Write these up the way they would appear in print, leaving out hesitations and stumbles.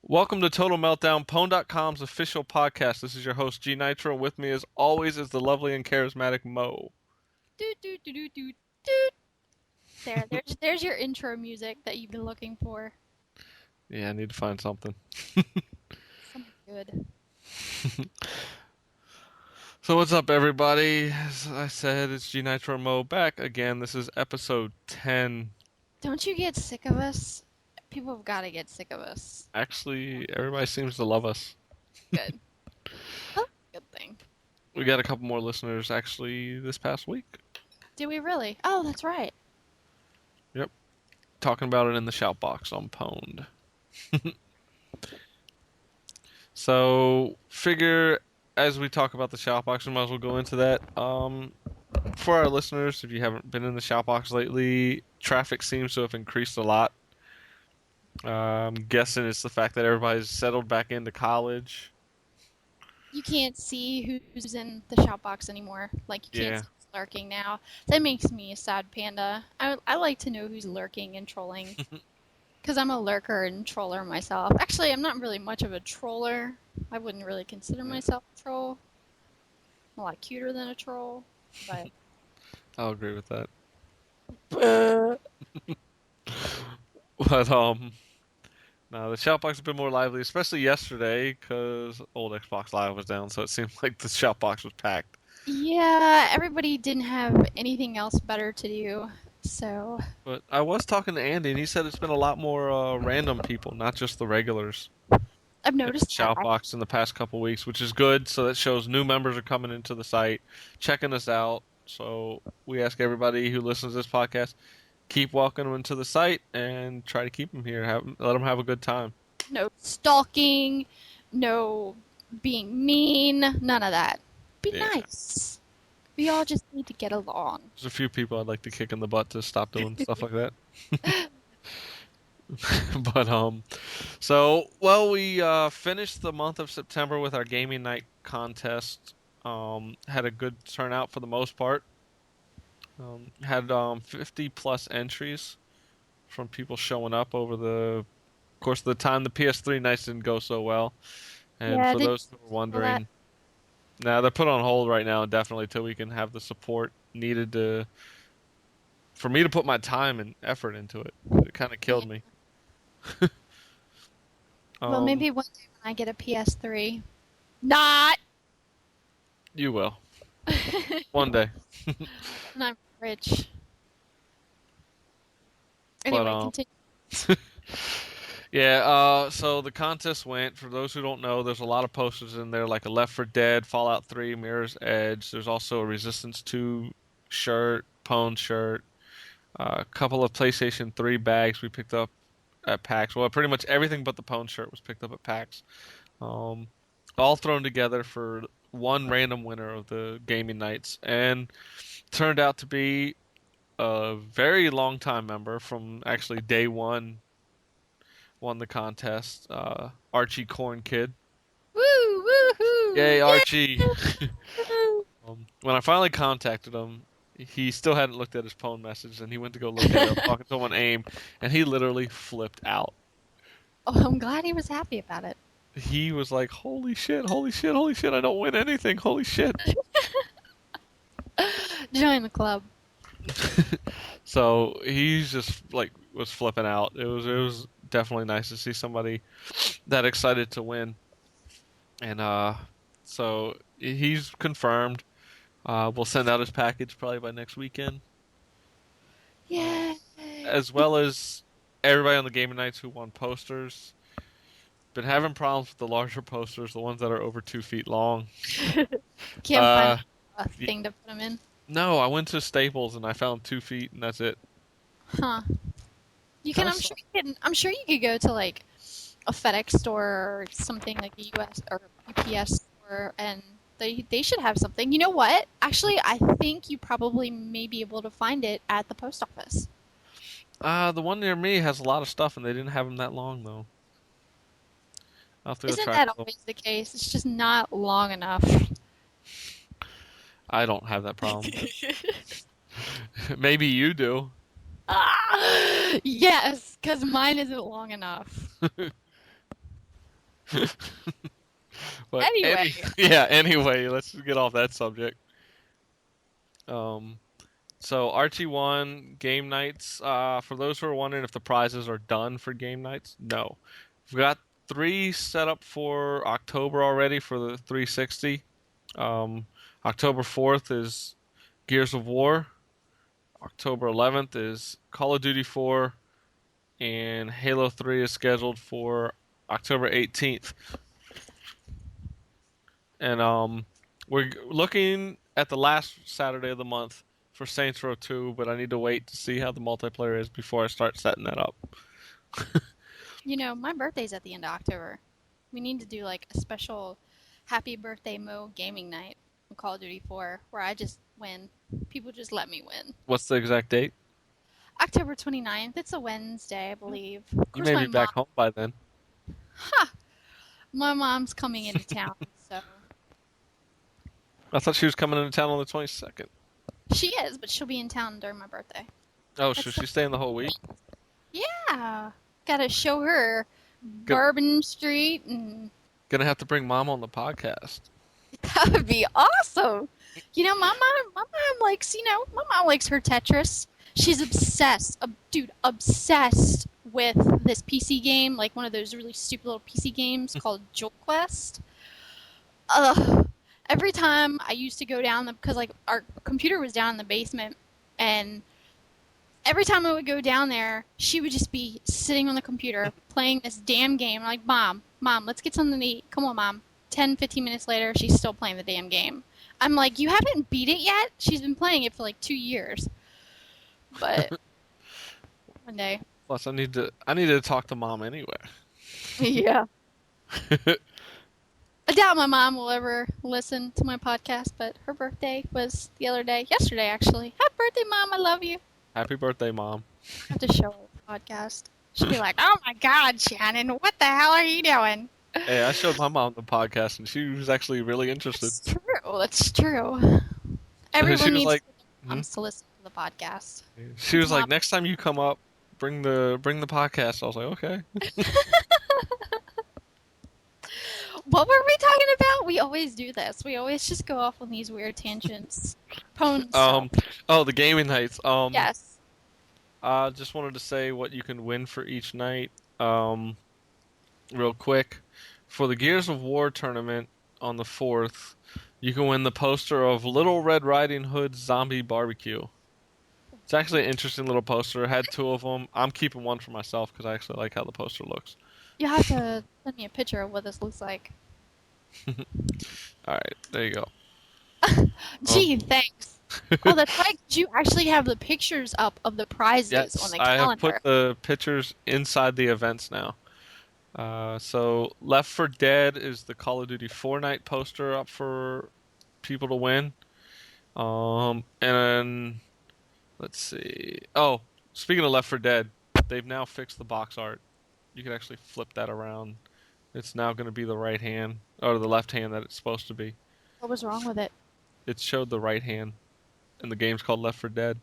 Welcome to Total Meltdown, Pwn.com's official podcast. This is your host, G-Nitro, and with me as always is the lovely and charismatic Moe. Doot doot doot doot doot doot. There's your intro music that you've been looking for. Yeah, I need to find something. Something good. So what's up, everybody? As I said, it's G-Nitro and Moe back again. This is episode 10. Don't you get sick of us? People have got to get sick of us. Actually, everybody seems to love us. Good. Oh, good thing. We got a couple more listeners, actually, this past week. Did we really? Oh, that's right. Yep. Talking about it in the shout box on Pwned. So, figure as we talk about the shout box, we might as well go into that. For our listeners, if you haven't been in the shout box lately, traffic seems to have increased a lot. I'm guessing it's the fact that everybody's settled back into college. You can't see who's in the shout box anymore. Like, you can't Yeah. see who's lurking now. That makes me a sad panda. I like to know who's lurking and trolling. Because I'm a lurker and troller myself. Actually, I'm not really much of a troller. I wouldn't really consider myself a troll. I'm a lot cuter than a troll, but... I'll agree with that. Uh, But, no, the shout box has been more lively, especially yesterday, because old Xbox Live was down, so it seemed like the shout box was packed. yeah, everybody didn't have anything else better to do, so... But I was talking to Andy, and he said it's been a lot more random people, not just the regulars. I've noticed that. Shoutbox in the past couple weeks, which is good. So that shows new members are coming into the site, checking us out. So we ask everybody who listens to this podcast, keep welcoming them to the site and try to keep them here. Let them have a good time. No stalking, no being mean, none of that. Be Yeah. nice. We all just need to get along. There's a few people I'd like to kick in the butt to stop doing stuff like that. But we finished the month of September with our gaming night contest. Had a good turnout for the most part. Had 50 plus entries from people showing up over the course of the time. The PS3 nights didn't go so well, and Yeah, for did those who are you feel that? wondering, now they're put on hold right now, indefinitely till we can have the support needed for me to put my time and effort into it. It kind of Yeah. killed me. Well, Um, maybe one day when I get a PS3. Not! you will one day. And I'm rich. But Anyway, continue. yeah. So the contest went. For those who don't know, there's a lot of posters in there, like a Left 4 Dead, Fallout 3, Mirror's Edge. There's also a Resistance 2 shirt, Pwn shirt, a couple of PlayStation 3 bags we picked up at PAX. Well, pretty much everything but the Pwn shirt was picked up at PAX. Um, all thrown together for one random winner of the gaming nights, and turned out to be a very long time member from actually day one. Won the contest. Archie Corn Kid. Woo! Woohoo! Yay, Yeah! Archie! When I finally contacted him, he still hadn't looked at his phone message, and he went to go look at it. Talking to someone, AIM, and he literally flipped out. Oh, I'm glad he was happy about it. He was like, "Holy shit! Holy shit! Holy shit! I don't win anything! Holy shit!" Join the club. So he's just like was flipping out. It was definitely nice to see somebody that excited to win, and so he's confirmed. We'll send out his package probably by next weekend, Yeah. as well as everybody on the gaming nights who won posters. Been having problems with the larger posters, the ones that are over 2 feet long. Can't Uh, find a thing to put him in. no, I went to Staples and I found 2 feet, and that's it. Huh. You can. Kinda I'm sure you can. I'm sure you could go to like a FedEx store or something like a US or UPS store, and they should have something. You know what? Actually, I think you probably may be able to find it at the post office. The one near me has a lot of stuff, and they didn't have them that long though. I'll have to go Isn't track that them. always the case? It's just not long enough. I don't have that problem. Maybe you do. Yes, because mine isn't long enough. But Anyway, anyway, let's get off that subject. Um, so RT1 game nights. For those who are wondering if the prizes are done for game nights, no. We've got 3 set up for October already for the 360. October 4th is Gears of War. October 11th is Call of Duty 4, and Halo 3 is scheduled for October 18th. And we're looking at the last Saturday of the month for Saints Row 2, but I need to wait to see how the multiplayer is before I start setting that up. my birthday's at the end of October. We need to do like a special happy birthday Moe gaming night on Call of Duty 4 where I just win. People just let me win. What's the exact date? October 29th. It's a Wednesday, I believe. Of You course, may my be back home by then. my mom's coming into town, so I thought she was coming into town on the 22nd. she is, but she'll be in town during my birthday. Oh, should she stay in the whole week? Yeah, gotta show her Bourbon Street, and Gonna have to bring Mom on the podcast. that would be awesome. My mom likes her Tetris. She's obsessed, obsessed with this PC game, like one of those really stupid little PC games called Jolt Quest. Every time I used to go down because like our computer was down in the basement, and every time I would go down there, she would just be sitting on the computer playing this damn game. I'm like, Mom, let's get something to eat. Come on, Mom. 10, 15 minutes later, she's still playing the damn game. I'm like, you haven't beat it yet? She's been playing it for like 2 years. But one day. Plus, I need to talk to Mom anyway. Yeah. I doubt my mom will ever listen to my podcast, but her birthday was yesterday actually. Happy birthday, Mom, I love you. Happy birthday, Mom. I have to show her the podcast. She'll be like, oh my God, Shannon, what the hell are you doing? Hey, I showed my mom the podcast, and she was actually really interested. That's true. Everyone needs to listen to the podcast. She was like, next time you come up, bring the podcast. I was like, okay. What were we talking about? We always do this. We always just go off on these weird tangents. The gaming nights. Yes. Just wanted to say what you can win for each night. Real quick. For the Gears of War tournament on the 4th, you can win the poster of Little Red Riding Hood's Zombie Barbecue. It's actually an interesting little poster. It had 2 of them. I'm keeping one for myself because I actually like how the poster looks. You have to send me a picture of what this looks like. Alright, there you go. Gee, thanks. Oh, that's right. You actually have the pictures up of the prizes on the calendar. I have put the pictures inside the events now. So Left 4 Dead is the Call of Duty 4 night poster up for people to win. And let's see. Oh, speaking of Left 4 Dead, they've now fixed the box art. You can actually flip that around. It's now going to be the right hand, or the left hand that it's supposed to be. What was wrong with it? It showed the right hand, and the game's called Left 4 Dead.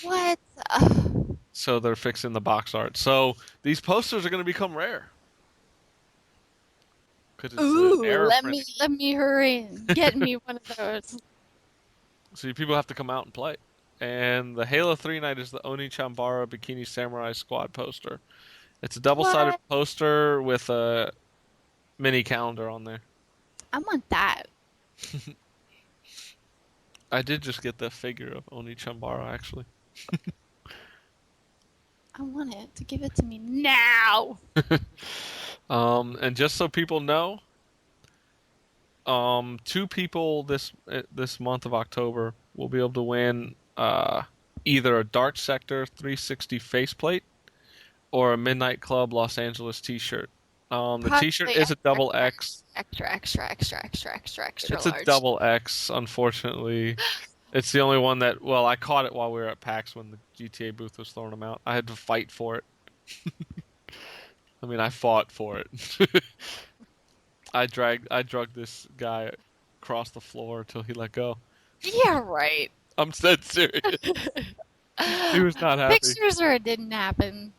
What? So they're fixing the box art. So these posters are going to become rare. Ooh, let me hurry and get me one of those. So people have to come out and play. And the Halo 3 night is the Oni Chambara Bikini Samurai Squad poster. It's a double-sided poster with a mini calendar on there. I want that. I did just get the figure of Oni Chambara, actually. I want it. To give it to me now. And just so people know, 2 people this month of October will be able to win either a Dark Sector 360 faceplate or a Midnight Club Los Angeles t-shirt. The t-shirt is a double X. Extra It's large. a double X, unfortunately. It's the only one that, well, I caught it while we were at PAX when the GTA booth was throwing them out. I had to fight for it. I mean, I fought for it. I drugged this guy across the floor until he let go. Yeah, right. I'm dead serious. He was not happy. Pictures or it didn't happen.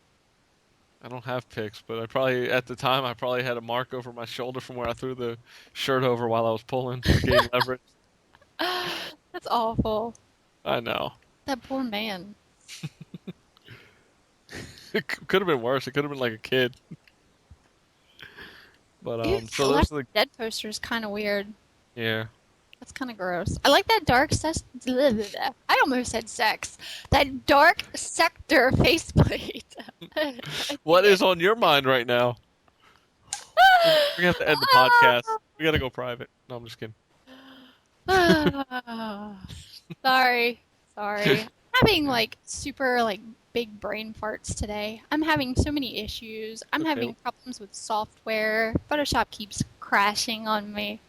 I don't have pics, but at the time I probably had a mark over my shoulder from where I threw the shirt over while I was pulling to gain leverage. That's awful. I know. That poor man. It could have been worse. It could have been like a kid. But Ew, so that those Left are the 4 Dead poster is kind of weird. yeah. That's kind of gross. I like that dark I almost said sex. That dark sector faceplate. I What dig is it. on your mind right now? We're gonna have to end the podcast. We gotta go private. No, I'm just kidding. Sorry. Sorry. I'm having like super like big brain farts today. I'm having so many issues. I'm Okay, having problems with software. Photoshop keeps crashing on me.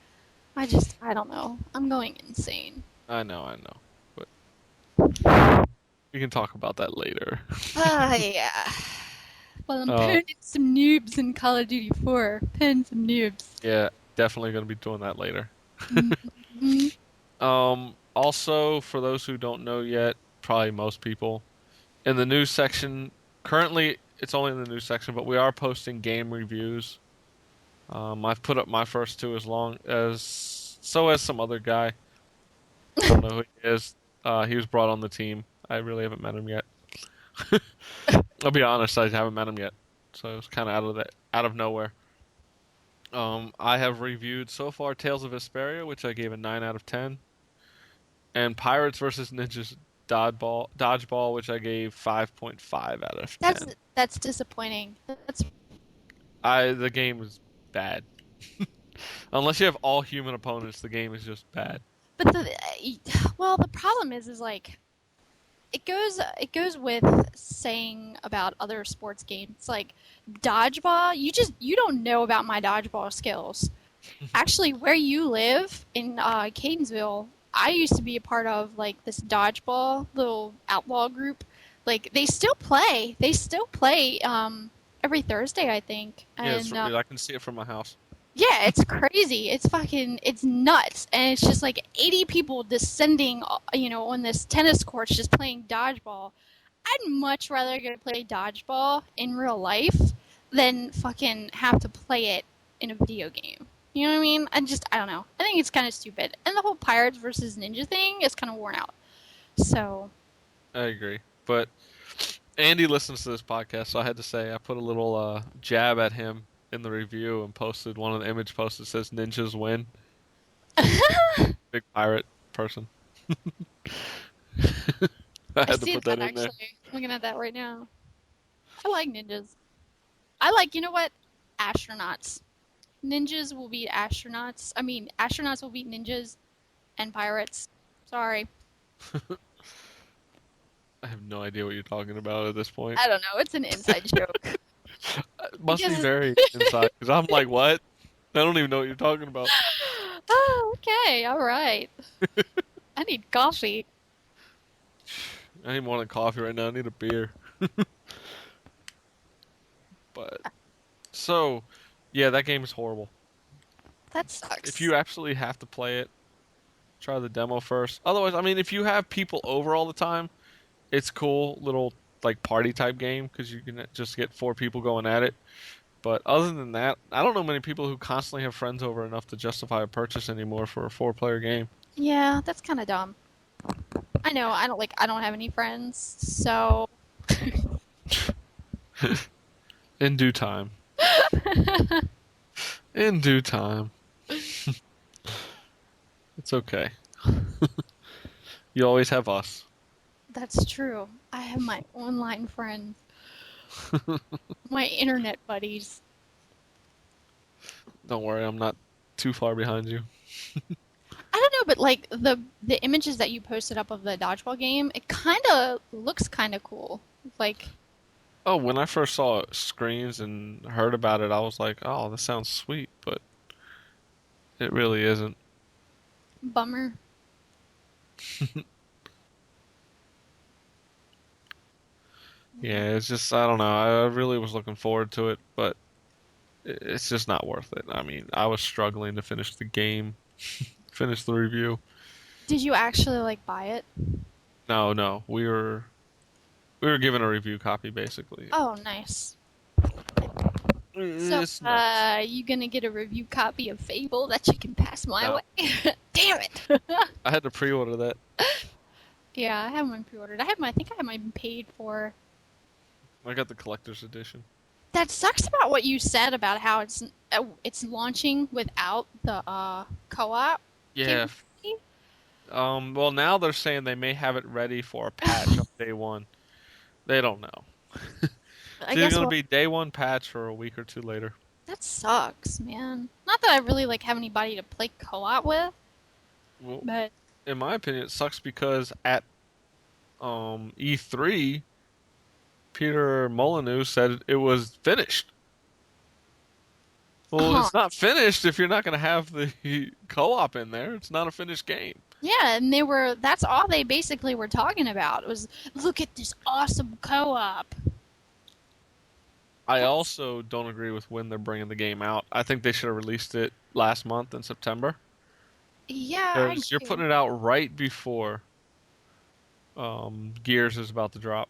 I don't know. I'm going insane. I know. But we can talk about that later. Yeah. Well, I'm Uh, putting some noobs in Call of Duty 4. Putting some noobs. yeah, definitely gonna be doing that later. Mhm. Also, for those who don't know yet, probably most people, in the news section, currently it's only in the news section, but we are posting game reviews. I've put up my first two as long as so has some other guy. I don't know who he is. He was brought on the team. I really haven't met him yet. I'll be honest, I haven't met him yet, so it's kind of out of nowhere. I have reviewed so far Tales of Vesperia, which I gave a 9 out of 10, and Pirates versus Ninjas Dodgeball, which I gave 5.5 out of That's 10. that's disappointing. That's The game is bad. Unless you have all human opponents, the game is just bad. but the problem is like it goes with saying about other sports games like dodgeball. You don't know about my dodgeball skills. Actually, where you live in Catonsville, I used to be a part of like this dodgeball little outlaw group. Like they still play. They still play every Thursday, I think. Yeah, And I can see it from my house. yeah, it's crazy. It's nuts. And it's just like 80 people descending, on this tennis court just playing dodgeball. I'd much rather go play dodgeball in real life than fucking have to play it in a video game. You know what I mean? I don't know. I think it's kind of stupid. And the whole pirates versus ninja thing is kind of worn out. So, I agree. But Andy listens to this podcast, so I had to say I put a little jab at him in the review and posted one of the image posts that says "Ninjas win." Big pirate person. I I had to see put that that in there. actually. I'm looking at that right now. I like ninjas. I like, you know what? Astronauts. Ninjas will beat astronauts. I mean, astronauts will beat ninjas and pirates. Sorry. I have no idea what you're talking about at this point. I don't know. It's an inside joke. It must be Because, very inside because I'm like, what? I don't even know what you're talking about. oh, okay. All right. I need coffee. I need more than coffee right now. I need a beer. But so, yeah, that game is horrible. That If sucks. you absolutely have to play it, try the demo first. Otherwise, I mean, if you have people over all the time, it's cool little like party type game because you can just get four people going at it. But other than that, I don't know many people who constantly have friends over enough to justify a purchase anymore for a four-player game. Yeah, that's kind of dumb. I know. I don't have any friends, so In due time. In due time. It's okay. You always have us. that's true. I have my online friends, my internet buddies. Don't worry, I'm not too far behind you. I don't know, but like the images that you posted up of the dodgeball game, it kind of looks kind of cool. Like, Oh, when I first saw screens and heard about it, I was like, "Oh, this sounds sweet," but it really isn't. bummer. Yeah, it's just I don't know. I really was looking forward to it, but it's just not worth it. I mean, I was struggling to finish the game, finish the review. Did you actually like buy it? No, we were given a review copy basically. Oh, nice. So, It's nuts. you gonna get a review copy of Fable that you can pass my No, way? Damn it! I had to pre-order that. Yeah, I have mine pre-ordered. I think I have mine paid for. I got the collector's edition. That sucks about what you said about how it's launching without the co-op Yeah. capability. Well, now they're saying they may have it ready for a patch on day one. They don't know. I It's either guess going to we'll. be day one patch or a week or two later. That sucks, man. Not that I really like have anybody to play co-op with, Well, but in my opinion, it sucks because at E3, Peter Molyneux said it was finished. Well, huh. it's not finished if you're not going to have the co-op in there. It's not a finished game. Yeah, and that's all they basically were talking about was look at this awesome co-op. I That's also don't agree with when they're bringing the game out. I think they should have released it last month in September yeah, I because you're agree. putting it out right before Gears is about to drop.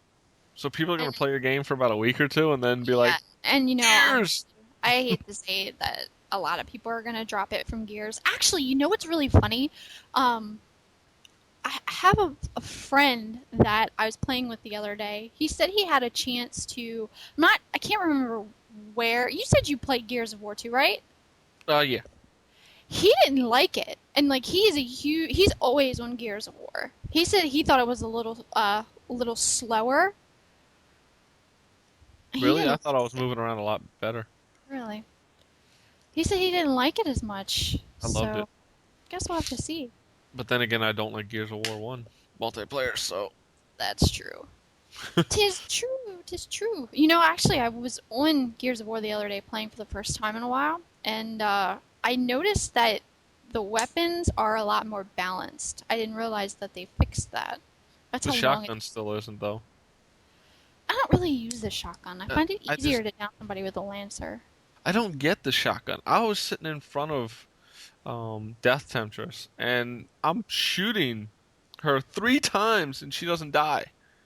So people are going And to play your game for about a week or two and then be yeah, like, and Gears! I hate to say that a lot of people are gonna drop it from Gears. Actually, you know what's really funny? Um, I have a friend that I was playing with the other day. He said he had a chance to not. I can't remember where. You said you played Gears of War 2, right? Yeah. He didn't like it, and like he's always on Gears of War. He said he thought it was a little slower. He Really? I didn't thought I was like it, moving around a lot better. really. He said he didn't like it as much. I loved it. So guess we'll have to see. But then again, I don't like Gears of War 1 multiplayer, so. That's true. Tis true. Tis true. You know, actually, I was on Gears of War the other day playing for the first time in a while, and I noticed that the weapons are a lot more balanced. I didn't realize that they fixed that. That's The how long it. shotgun still isn't, though. I don't really use the shotgun. I find it I easier just. to down somebody with a lancer. I don't get the shotgun. I was sitting in front of Death Temptress, and I'm shooting her 3 times, and she doesn't die.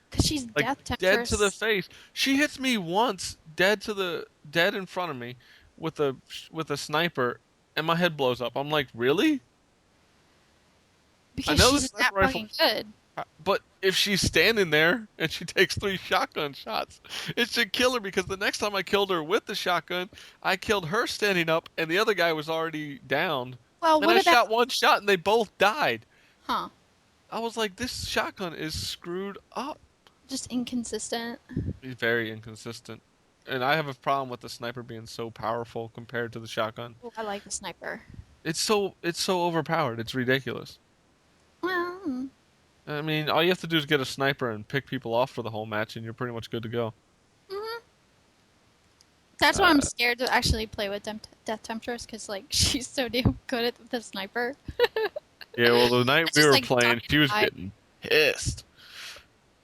Because she's Like Death dead to the Temptress. face. She hits me once, dead in front of me, with a sniper, and my head blows up. I'm like, really? I Because know the she's sniper that rifle, fucking good. but if she's standing there and she takes 3 shotgun shots, it should kill her because the next time I killed her with the shotgun, I killed her standing up, and the other guy was already downed. Well, And what I about. shot one shot, and they both died. Huh. I was like, this shotgun is screwed up. Just inconsistent. It's very inconsistent. And I have a problem with the sniper being so powerful compared to the shotgun. Oh, I like the sniper. It's so overpowered. It's ridiculous. Well, I mean, all you have to do is get a sniper and pick people off for the whole match, and you're pretty much good to go. mhm. That's why I'm Uh, scared to actually play with Death Temptress because like she's so damn good at the sniper. yeah, well, the night It's we just were like playing, duck she was and hide. getting pissed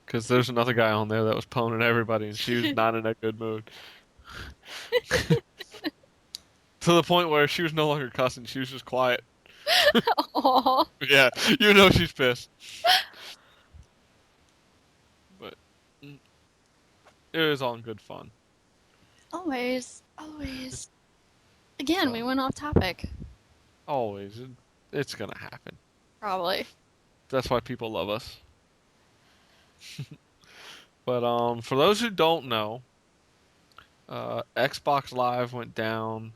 because there's another guy on there that was pwning everybody, and she was not in a good mood. To the point where she was no longer cussing; she was just quiet. Aw. Yeah, you know she's pissed. But it was all in good fun. Always, always. Again, we So went off topic. always, it's gonna happen. Probably. That's why people love us. But for those who don't know, Xbox Live went down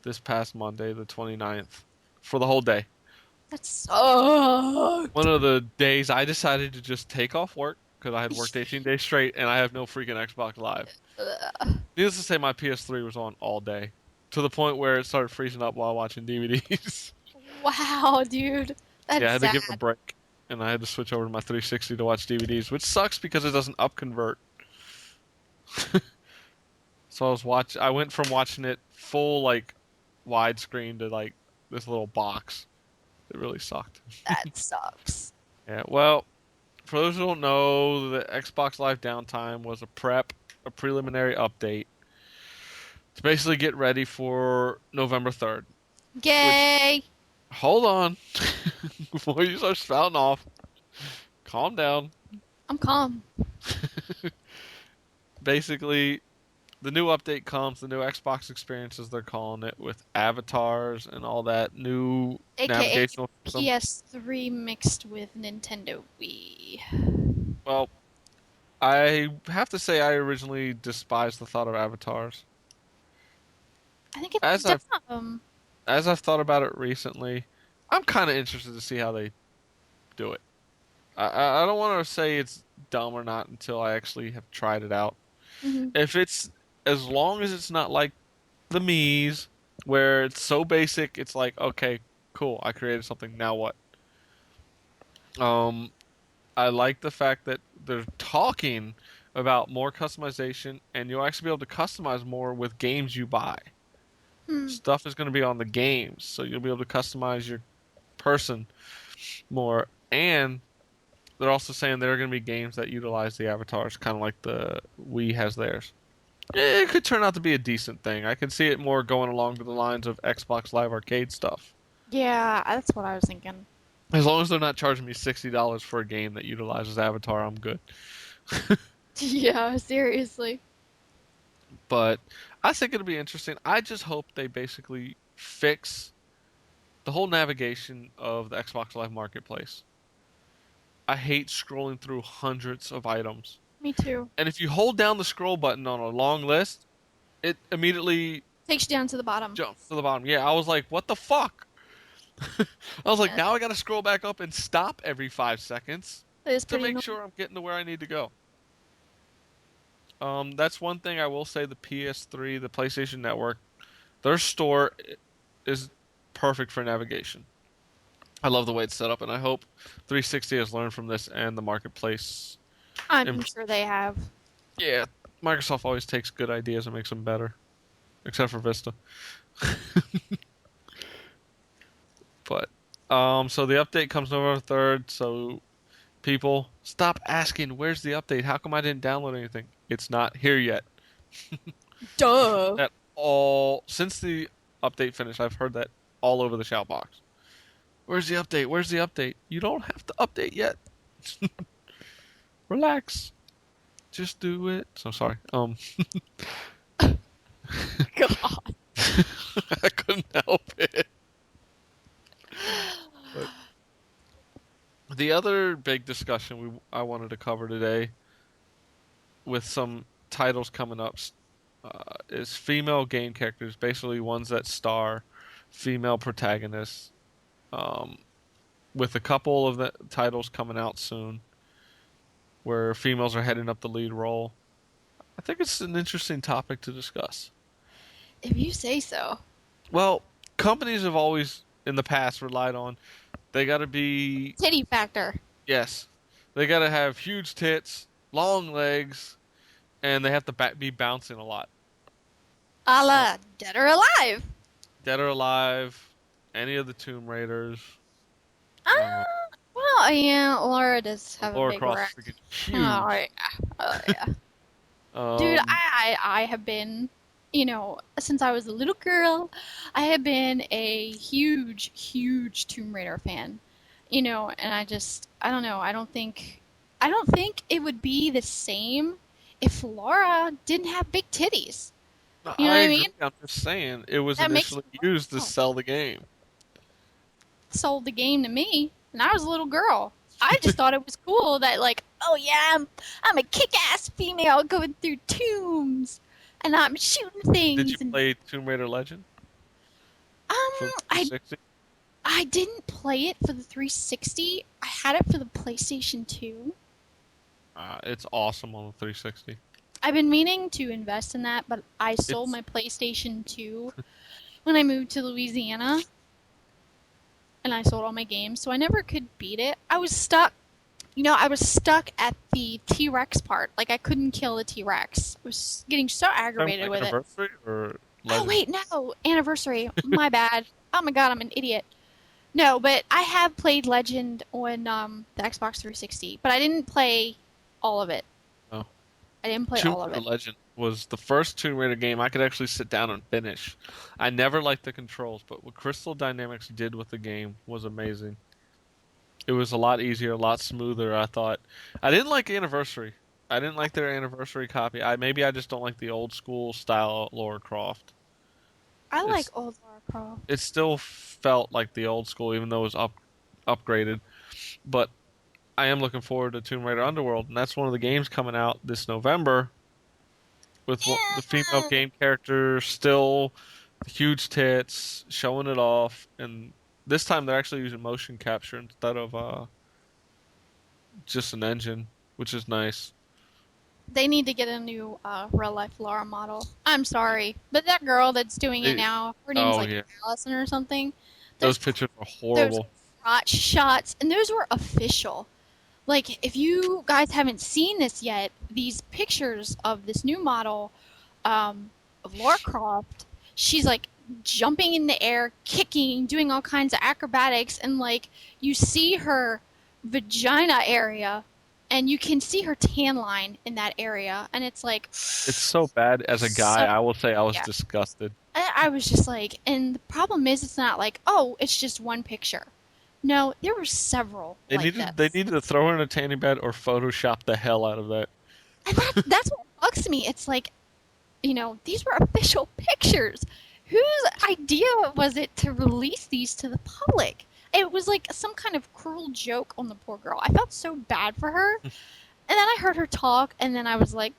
this past Monday, the 29th, for the whole day. That sucked. One of the days I decided to just take off work because I had worked 18 days straight and I have no freaking Xbox Live. Ugh. Needless to say, my PS3 was on all day to the point where it started freezing up while watching DVDs. Wow, dude. Yeah, I That's had to give it a sad. break, and I had to switch over to my 360 to watch DVDs, which sucks because it doesn't upconvert. So I went from watching it full like widescreen to like this little box. It really sucked. That sucks. Yeah, well, for those who don't know, the Xbox Live Downtime was a preliminary update to basically get ready for November 3rd. Which, Gay. hold on, before you start spouting off, calm down. I'm calm. Basically, the new update comes, the new Xbox experience, as they're calling it, with avatars and all that new AKA navigational system. PS3 mixed with Nintendo Wii. Well, I have to say I originally despised the thought of avatars. I think it's As I've dumb. as I've thought about it recently, I'm kind of interested to see how they do it. I don't want to say it's dumb or not until I actually have tried it out. Hmm. If it's as long as it's not like the Mii's, where it's so basic, it's like, okay, cool, I created something. Now what? Um, I like the fact that they're talking about more customization, and you'll actually be able to customize more with games you buy. Hmm. Stuff is going to be on the games, so you'll be able to customize your person more. And they're also saying there are going to be games that utilize the avatars, kind of like the Wii has theirs. It could turn out to be a decent thing. I can see it more going along to the lines of Xbox Live Arcade stuff. Yeah, that's what I was thinking. As long as they're not charging me $60 for a game that utilizes Avatar, I'm good. Yeah, seriously. But I think it'll be interesting. I just hope they basically fix the whole navigation of the Xbox Live Marketplace. I hate scrolling through hundreds of items. Me too. And if you hold down the scroll button on a long list, it immediately Takes you down to the bottom. jumps to the bottom. Yeah, I was like, what the fuck? I was like, Yeah, now I gotta scroll back up and stop every 5 seconds that is to pretty make annoying. sure I'm getting to where I need to go. That's one thing I will say. The PS3, the PlayStation Network, their store is perfect for navigation. I love the way it's set up, and I hope 360 has learned from this and the marketplace. I'm sure they have. Yeah, Microsoft always takes good ideas and makes them better, except for Vista. But so the update comes November 3rd. So people, stop asking, "Where's the update? How come I didn't download anything?" It's not here yet. Duh. That all since the update finished, I've heard that all over the shout box. Where's the update? Where's the update? You don't have to update yet. Relax. Just do it. So sorry. God. I couldn't help it. But the other big discussion I wanted to cover today, with some titles coming up, is female game characters, basically ones that star female protagonists. Um, with a couple of the titles coming out soon, where females are heading up the lead role. I think it's an interesting topic to discuss. If you say so. Well, companies have always, in the past, relied on they got to be, Titty factor. yes, they got to have huge tits, long legs, and they have to be bouncing a lot. A So, la Dead or Alive. Dead or Alive, any of the Tomb Raiders, uh, Well, yeah, Laura does have a Laura big Croft rack. is freaking Oh, huge. yeah. Oh, yeah. Dude, Um, I have been, since I was a little girl, I have been a huge, huge Tomb Raider fan. And I don't know, I don't think it would be the same if Laura didn't have big titties. You know I what I agree. mean? I'm just saying it was That makes initially used to oh, sell the game. sold the game to me, and I was a little girl. I just thought it was cool that, like, oh yeah, I'm a kick-ass female going through tombs, and I'm shooting Did you things. And play Tomb Raider Legend for the I 360? I didn't play it for the 360. I had it for the PlayStation 2. It's awesome on the 360. I've been meaning to invest in that, but I sold It's my PlayStation 2 when I moved to Louisiana, and I sold all my games, so I never could beat it. I was stuck. I was stuck at the T-Rex part. Like, I couldn't kill the T-Rex. I was getting so aggravated with it. Anniversary or Oh, Legend? wait, no. Anniversary. My bad. Oh my god, I'm an idiot. No, but I have played Legend on the Xbox 360, but I didn't play all of it. Oh. I didn't play Tomb all of Raider it. Legend was the first Tomb Raider game I could actually sit down and finish. I never liked the controls, but what Crystal Dynamics did with the game was amazing. It was a lot easier, a lot smoother, I thought. I didn't like Anniversary. I didn't like their anniversary copy. Maybe I just don't like the old school style Lara Croft. I like It's old Lara Croft. it still felt like the old school, even though it was upgraded. But I am looking forward to Tomb Raider Underworld, and that's one of the games coming out this November with the female Yeah. game character still huge tits, showing it off, and this time they're actually using motion capture instead of just an engine, which is nice. They need to get a new real life Laura model. I'm sorry, but that girl that's doing it It, now, her name's oh like yeah, Allison or something. those Those pictures are those horrible. crotch shots, and those were official. Like, if you guys haven't seen this yet, these pictures of this new model of Lara Croft, she's like jumping in the air, kicking, doing all kinds of acrobatics, and like you see her vagina area, and you can see her tan line in that area, and it's like It's so bad. As a guy, so I will say I was yeah. disgusted. I was just like, and the problem is, it's not like, oh, it's just one picture. No, there were several like They this. needed to throw her in a tanning bed or Photoshop the hell out of that. And that's what bugs me. It's like, these were official pictures. Whose idea was it to release these to the public? It was like some kind of cruel joke on the poor girl. I felt so bad for her. And then I heard her talk, and then I was like,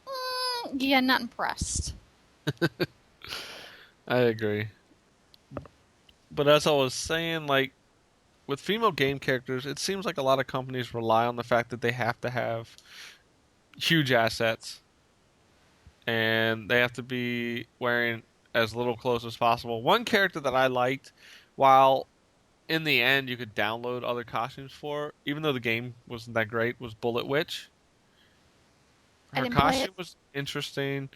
yeah, not impressed. I agree. But as I was saying, like with female game characters, it seems like a lot of companies rely on the fact that they have to have huge assets and they have to be wearing as little clothes as possible. One character that I liked, while in the end you could download other costumes for, even though the game wasn't that great, was Bullet Witch. I Her didn't play it. costume was interesting,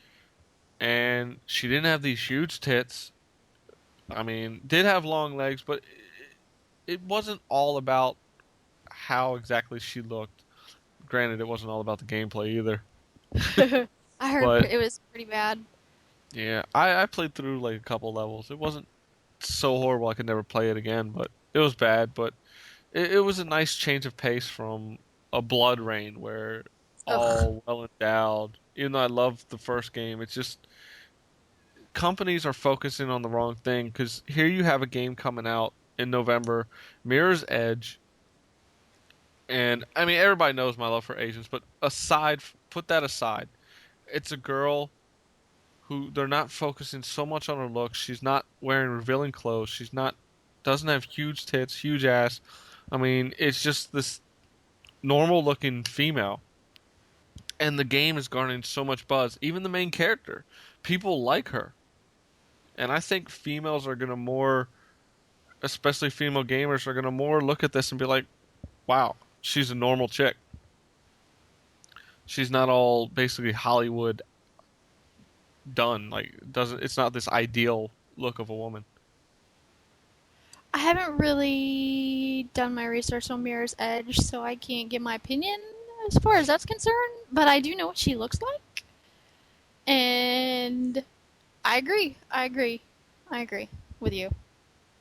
and she didn't have these huge tits. I mean, did have long legs, but it wasn't all about how exactly she looked. Granted, it wasn't all about the gameplay either. I heard But it was pretty bad. yeah, I played through like a couple levels. It wasn't so horrible I could never play it again, but it was bad. But it was a nice change of pace from a Blood Rain where Ugh. all well endowed. Even though I loved the first game, it's just companies are focusing on the wrong thing because here you have a game coming out in November, Mirror's Edge, and I mean everybody knows my love for Asians, but put that aside. It's a girl who they're not focusing so much on her looks. She's not wearing revealing clothes. She's not doesn't have huge tits, huge ass. I mean, it's just this normal looking female. And the game is garnering so much buzz. Even the main character, people like her. And I think females are gonna more, especially female gamers, are gonna more look at this and be like, "Wow, she's a normal chick. She's not all basically Hollywood done. Like, doesn't it's not this ideal look of a woman." I haven't really done my research on Mirror's Edge, so I can't give my opinion as far as that's concerned, but I do know what she looks like. And I agree. I agree. I agree with you.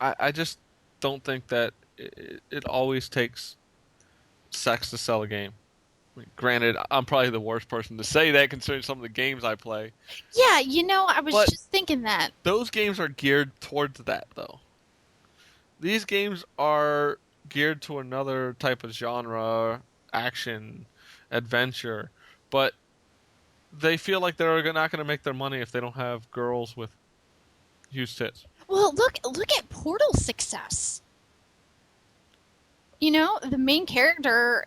I just don't think that it always takes sex to sell a game. I mean, granted, I'm probably the worst person to say that considering some of the games I play, Yeah, I was but just thinking that. those games are geared towards that, though. These games are geared to another type of genre, action, adventure, but they feel like they're not going to make their money if they don't have girls with huge tits. Well, look at Portal's success. The main character,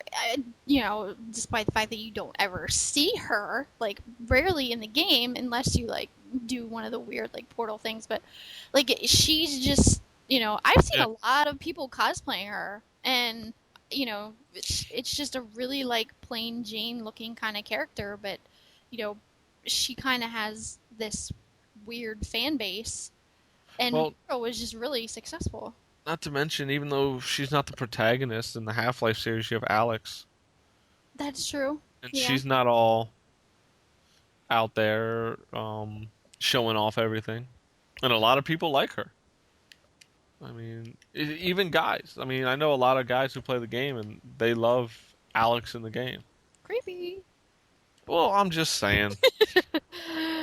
despite the fact that you don't ever see her, like, rarely in the game, unless you, like, do one of the weird, like, Portal things, but, like, she's just, I've seen Yeah. a lot of people cosplaying her, and, it's just a really, like, plain Jane looking kind of character, but, you know, she kind of has this weird fan base, and Well, Portal was just really successful. not to mention, even though she's not the protagonist in the Half-Life series, you have Alex, That's true. and Yeah. she's not all out there showing off everything, and a lot of people like her. I mean, even guys. I mean, I know a lot of guys who play the game and they love Alex in the game. Creepy. Well, I'm just saying.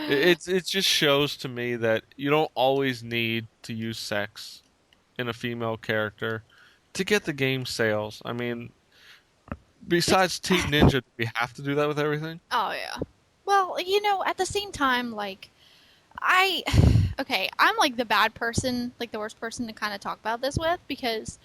It just shows to me that you don't always need to use sex in a female character to get the game sales. I mean, It's besides Team Ninja, do we have to do that with everything? oh yeah. Well, at the same time, like I okay, I'm like the bad person, like the worst person to kind of talk about this with because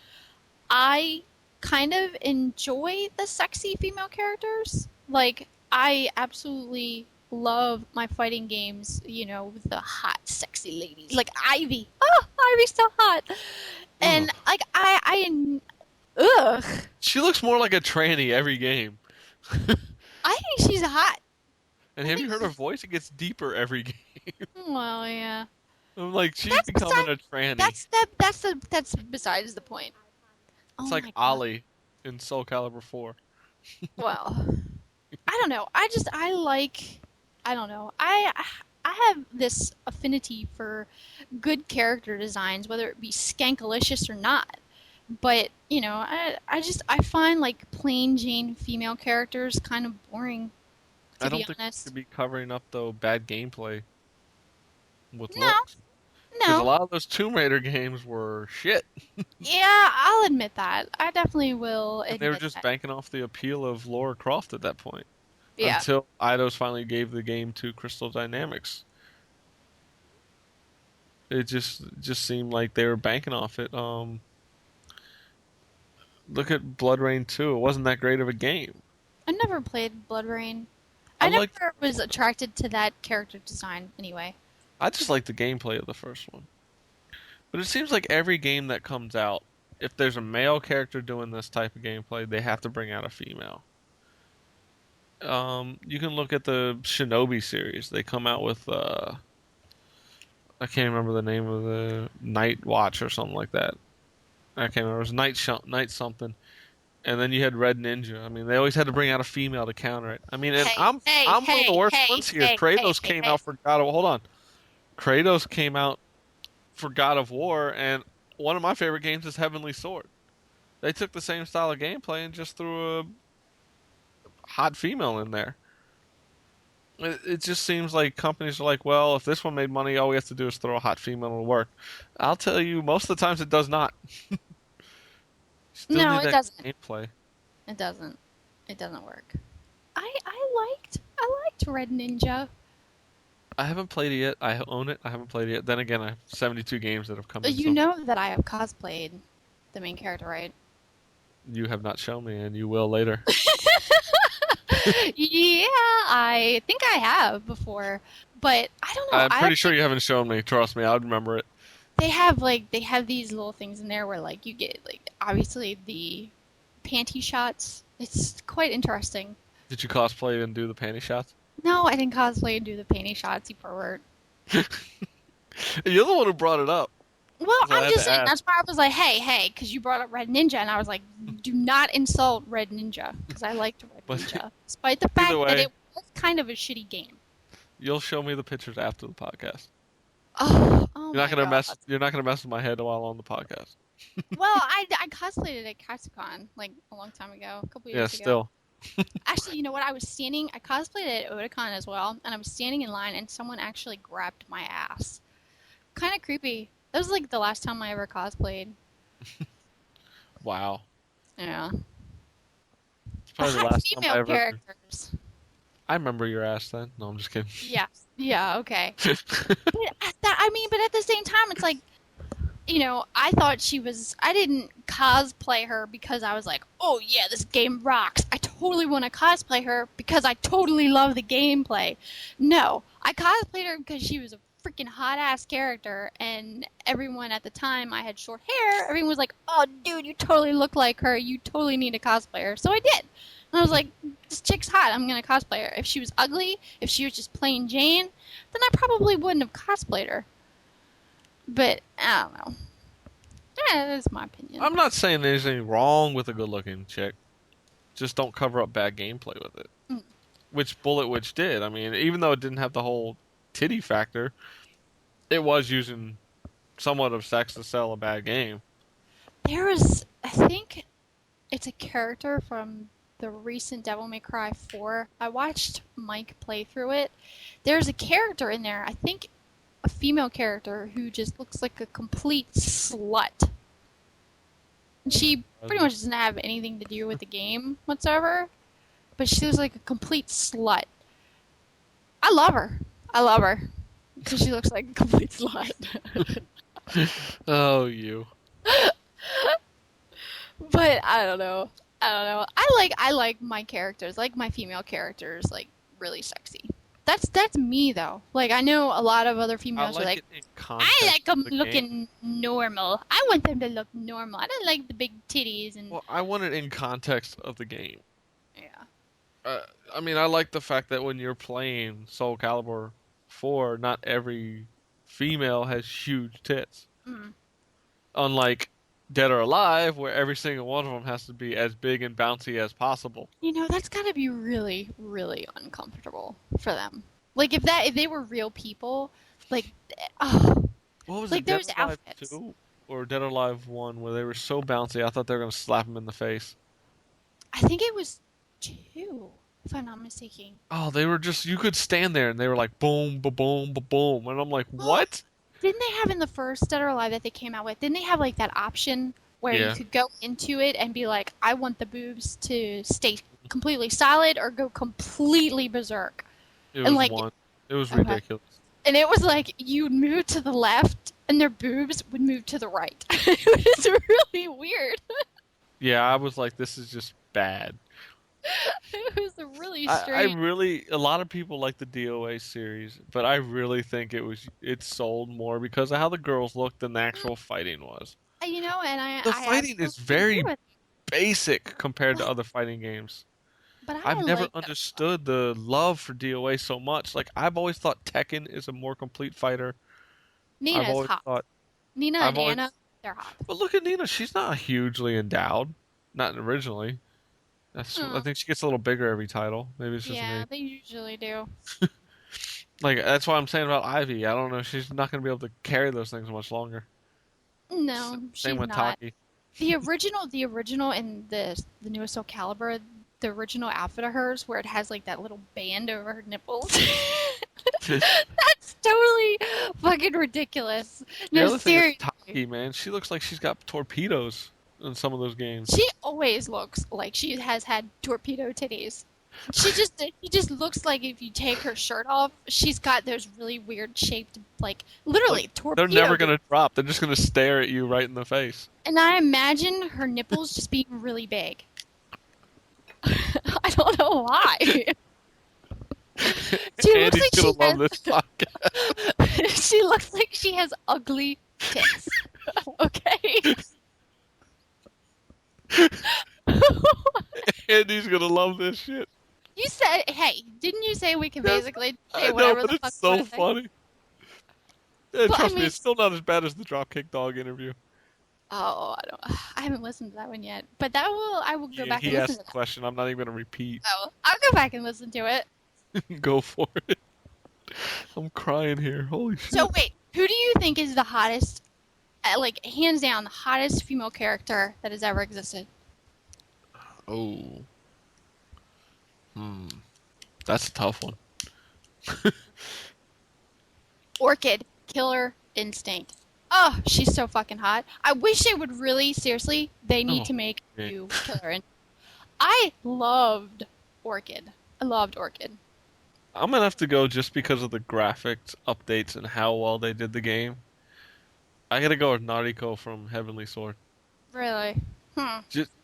I kind of enjoy the sexy female characters. Like, I absolutely love my fighting games, with the hot, sexy ladies. Like Ivy. Oh, Ivy's so hot. And, Ugh. like, ugh. She looks more like a tranny every game. I think she's hot. And I have you think heard her she's, voice? It gets deeper every game. well, yeah. I'm like, she's That's becoming beside, a tranny. that's besides the point. It's Oh like my god. Ollie in Soul Calibur 4. Well, I don't know. I don't know. I have this affinity for good character designs, whether it be skankalicious or not. But I find like plain Jane female characters kind of boring, I to be don't think we honest. should be covering up, though, bad gameplay with No, looks. Because a no. lot of those Tomb Raider games were shit. Yeah, I'll admit that. I definitely will And they were admit just that. banking off the appeal of Lara Croft at that point. Yeah. Until Eidos finally gave the game to Crystal Dynamics. It just seemed like they were banking off it. Look at Blood Rain 2. It wasn't that great of a game. I never played Blood Rain. I I like never was attracted to that character design anyway. I just like the gameplay of the first one. But it seems like every game that comes out, if there's a male character doing this type of gameplay, they have to bring out a female. You can look at the Shinobi series. They come out with I can't remember the name of the Night Watch or something like that. I can't remember. It was Night something. And then you had Red Ninja. I mean, they always had to bring out a female to counter it. I mean, and Hey, hey, I'm one of the hey, worst hey, ones here. hey, hey, Kratos hey, came hey. out for God of Hold on. Kratos came out for God of War, and one of my favorite games is Heavenly Sword. They took the same style of gameplay and just threw a hot female in there. It just seems like companies are like, well, if this one made money, all we have to do is throw a hot female to work. I'll tell you, most of the times it does not. You still No, need it that doesn't. gameplay. It doesn't. It doesn't work. I liked Red Ninja. I haven't played it yet. I own it. I haven't played it yet. Then again, I have 72 games that have come in. You So know that I have cosplayed the main character, right? you have not shown me, and you will later. Yeah, I think I have before, but I don't know. I'm pretty sure you haven't shown me. Trust me, I would remember it. They have these little things in there where like you get like obviously the panty shots. It's quite interesting. Did you cosplay and do the panty shots? No, I didn't cosplay and do the panty shots, you pervert. You're the one who brought it up. Well, So I I'm had just to saying. ask. That's why I was like, hey, because you brought up Red Ninja, and I was like, do not insult Red Ninja, because I liked Red But Ninja, despite the either fact that way, it was kind of a shitty game. you'll show me the pictures after the podcast. Oh You're not my gonna god. mess. You're not gonna mess with my head while on the podcast. Well, I cosplayed it at Katsucon like a long time ago, a couple Yeah, years ago. still. Actually, you know what? I cosplayed it at Otakon as well, and I was standing in line, and someone actually grabbed my ass. Kind of creepy. That was like the last time I ever cosplayed. Wow. Yeah. It's The probably the hot last time I female ever. characters. I remember your ass then. No, I'm just kidding. Yeah. Yeah. Okay. But at the same time, it's like, I thought I didn't cosplay her because I was like, oh yeah, this game rocks. I totally want to cosplay her because I totally love the gameplay. No, I cosplayed her because she was a freaking hot ass character, and everyone at the time I had short hair, everyone was like, oh dude, you totally look like her. You totally need to cosplay her. So I did. And I was like, this chick's hot. I'm going to cosplay her. If she was ugly, if she was just plain Jane, then I probably wouldn't have cosplayed her. But I don't know. Yeah, that's my opinion. I'm not saying there's anything wrong with a good-looking chick. Just don't cover up bad gameplay with it. Mm. Which Bullet Witch did. I mean, even though it didn't have the whole titty factor, it was using somewhat of sex to sell a bad game. I think it's a character from the recent Devil May Cry 4. I watched Mike play through it. There's a character in there, I think a female character, who just looks like a complete slut. And she pretty much doesn't have anything to do with the game whatsoever, but she looks like a complete slut. I love her. Because she looks like a complete slut. Oh, you. But I don't know. I like my characters, like my female characters, like really sexy. That's me though. Like I know a lot of other females are like, I like them looking normal. I want them to look normal. I don't like the big titties and. Well, I want it in context of the game. Yeah. I mean, I like the fact that when you're playing Soul Calibur 4, not every female has huge tits. Mm. Unlike Dead or Alive, where every single one of them has to be as big and bouncy as possible. You know, that's gotta be really, really uncomfortable for them. Like if they were real people, like, what was like it, Dead those or Alive outfits. 2 or Dead or Alive 1, where they were so bouncy, I thought they were gonna slap them in the face. I think it was 2, if I'm not mistaken. Oh, they were just, you could stand there and they were like boom, ba boom, ba boom, and I'm like, what? Didn't they have in the first Dead or Alive that they came out with? Didn't they have like that option where you could go into it and be like, I want the boobs to stay completely solid or go completely berserk? It was like, one. It was ridiculous. And it was like you'd move to the left and their boobs would move to the right. It was really weird. Yeah, I was like, this is just bad. It was really strange. A lot of people like the DOA series, but I really think it sold more because of how the girls looked than the actual fighting was. You know, and the fighting is very basic compared to other fighting games. But I've never understood the love for DOA so much. Like I've always thought Tekken is a more complete fighter. Nina's hot. Nina and Anna, they're hot. But look at Nina; she's not hugely endowed, not originally. I think she gets a little bigger every title. Maybe it's just me. They usually do. Like that's why I'm saying about Ivy. I don't know. She's not going to be able to carry those things much longer. No, Same with not. Taki. The original, and the newest Soul Calibur, the original outfit of hers, where it has like that little band over her nipples. That's totally fucking ridiculous. No, seriously. Taki, man, she looks like she's got torpedoes in some of those games. She always looks like she has had torpedo titties. She just looks like if you take her shirt off, she's got those really weird shaped, like literally torpedo. They're never gonna drop. They're just gonna stare at you right in the face. And I imagine her nipples just being really big. I don't know why. Andy's gonna love this podcast. She looks like she has ugly tits. Okay. Andy's gonna love this shit. You said, hey, didn't you say we can basically say I whatever know, but the fuck? It's so funny. Yeah, trust me, mean, it's still not as bad as the Dropkick Dog interview. Oh, I haven't listened to that one yet, but I will go back and listen to that. He asked the question. I'm not even gonna repeat. Oh, I'll go back and listen to it. Go for it. I'm crying here. Holy shit. So wait, who do you think is the hottest, like hands down, the hottest female character that has ever existed? Oh. That's a tough one. Orchid, Killer Instinct. Oh, she's so fucking hot. I wish they would really, seriously, they need to make you Killer Instinct. I loved Orchid. I'm gonna have to go just because of the graphics updates and how well they did the game. I gotta go with Nariko from Heavenly Sword. Really?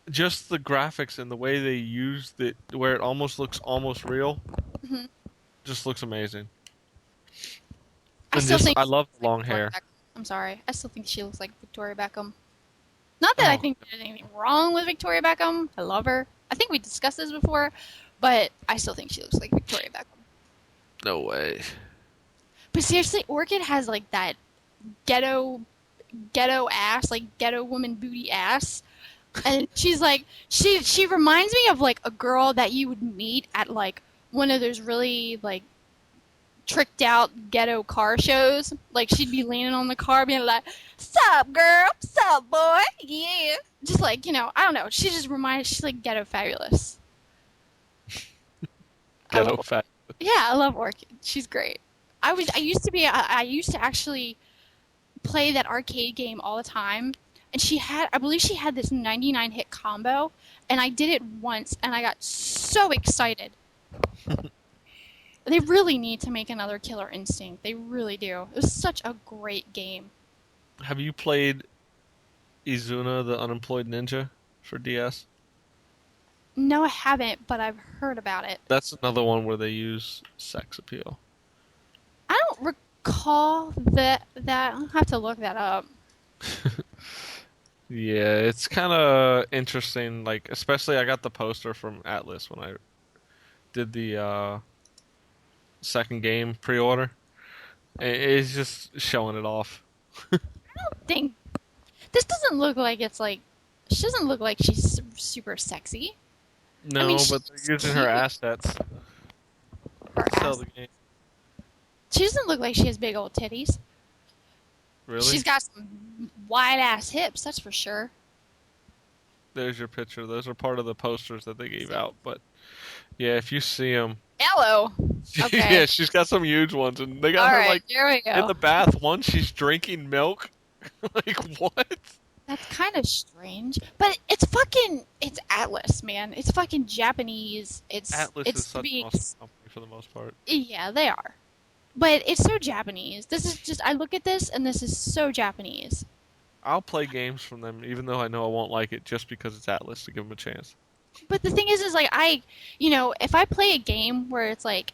Just the graphics and the way they used it, where it almost looks almost real, just looks amazing. I love the long hair. I'm sorry. I still think she looks like Victoria Beckham. Not that I think there's anything wrong with Victoria Beckham. I love her. I think we discussed this before, but I still think she looks like Victoria Beckham. No way. But seriously, Orchid has like that ghetto ass, like ghetto woman booty ass. And she's like, she reminds me of like a girl that you would meet at like one of those really like tricked out ghetto car shows. Like she'd be leaning on the car being like, "Sup girl, sup boy, yeah." Just like, I don't know. She's like ghetto fabulous. I Ghetto love, fat. yeah, I love Orchid. She's great. I used to actually play that arcade game all the time. And I believe she had this 99 hit combo, and I did it once, and I got so excited. They really need to make another Killer Instinct. They really do. It was such a great game. Have you played Izuna, the Unemployed Ninja, for DS? No, I haven't, but I've heard about it. That's another one where they use sex appeal. I don't recall that. I'll have to look that up. Yeah, it's kind of interesting. Like, especially I got the poster from Atlas when I did the second game pre-order. It's just showing it off. Dang, this doesn't look like it's like. She doesn't look like she's super sexy. I No, mean, but they're using her assets her to sell ass. the game. She doesn't look like she has big old titties. Really? She's got some wide ass hips, that's for sure. There's your picture. Those are part of the posters that they gave out. But yeah, if you see them, Hello. Okay. yeah, she's got some huge ones, and they got All her right, like there we in go. the bath. One, she's drinking milk. Like what? That's kind of strange, but it's Atlas, man. It's fucking Japanese. Atlas is It's such an being awesome company for the most part. yeah, they are. But it's so Japanese. This is just I look at this and this is so Japanese. I'll play games from them, even though I know I won't like it, just because it's Atlas to give them a chance. But the thing is like if I play a game where it's like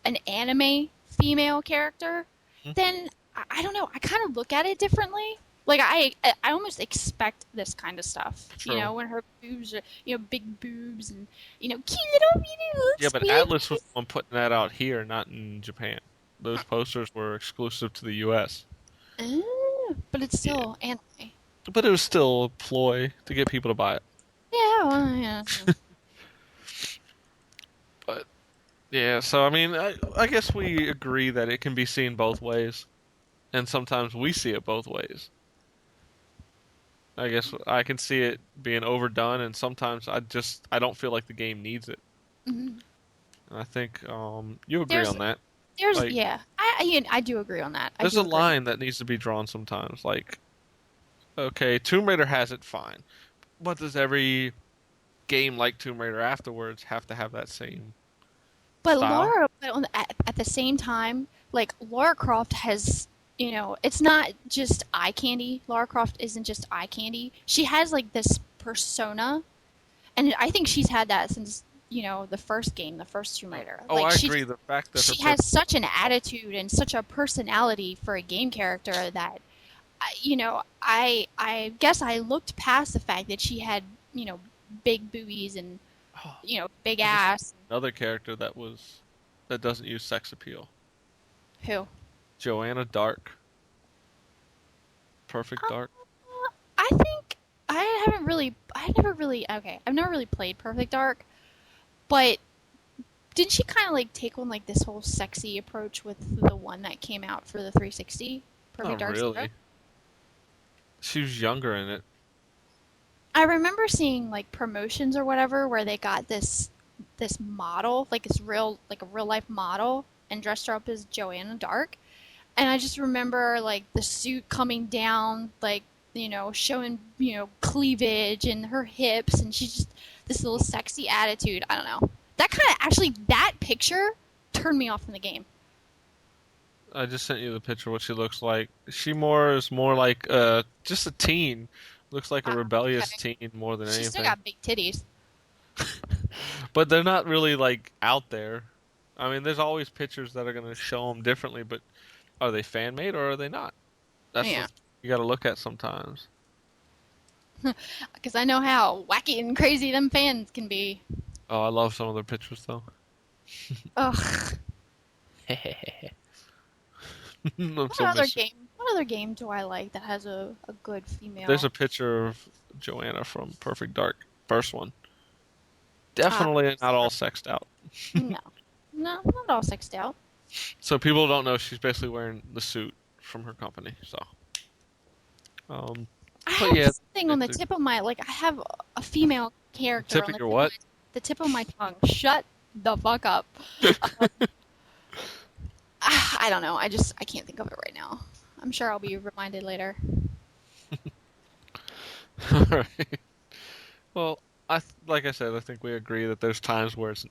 an anime female character, Hmm? then I don't know. I kind of look at it differently. Like I almost expect this kind of stuff. True. You know, when her boobs are big boobs and cute little boobs. Yeah, but Atlas was the one putting that out here, not in Japan. Those posters were exclusive to the U.S. But it's still anime. But it was still a ploy to get people to buy it. Yeah, well, yeah. But yeah, so I mean, I guess we agree that it can be seen both ways, and sometimes we see it both ways. I guess I can see it being overdone, and sometimes I don't feel like the game needs it. Mhm. And I think you agree on that. Like, I do agree on that. There's I a do agree. line that needs to be drawn sometimes. Like, okay, Tomb Raider has it fine, but does every game like Tomb Raider afterwards have to have that same But style? at the same time, like Lara Croft has, it's not just eye candy. Lara Croft isn't just eye candy. She has like this persona, and I think she's had that since the first game, the first Tomb Raider. Oh, Like I agree. The fact that she has such an attitude and such a personality for a game character that, I guess I looked past the fact that she had big boobies and big ass. another character that doesn't use sex appeal. Who? Joanna Dark. Perfect Dark. I think I've never really played Perfect Dark, but didn't she kind of like take on like this whole sexy approach with the one that came out for the 360? Perfect Not Dark really. Zero? She was younger in it. I remember seeing like promotions or whatever where they got this model, like this real like a real life model, and dressed her up as Joanna Dark. And I just remember like the suit coming down, like showing cleavage and her hips, and she's just this little sexy attitude. I don't know. That picture turned me off from the game. I just sent you the picture of what she looks like. She is more like just a teen. Looks like a rebellious teen more than She's anything. still got big titties. But they're not really like out there. I mean, there's always pictures that are going to show them differently, but are they fan made or are they not? That's Yeah. what you got to look at sometimes. Because I know how wacky and crazy them fans can be. Oh, I love some of their pictures though. Ugh. What other game do I like that has a good female? There's a picture of Joanna from Perfect Dark, first one. Definitely not all sexed out. No, not all sexed out. So people don't know she's basically wearing the suit from her company. So, I have yeah, something on the tip of my I have a female character tip on of the your what? the tip of my tongue. Shut the fuck up. I don't know. I can't think of it right now. I'm sure I'll be reminded later. All right. Well, like I said, I think we agree that there's times where it's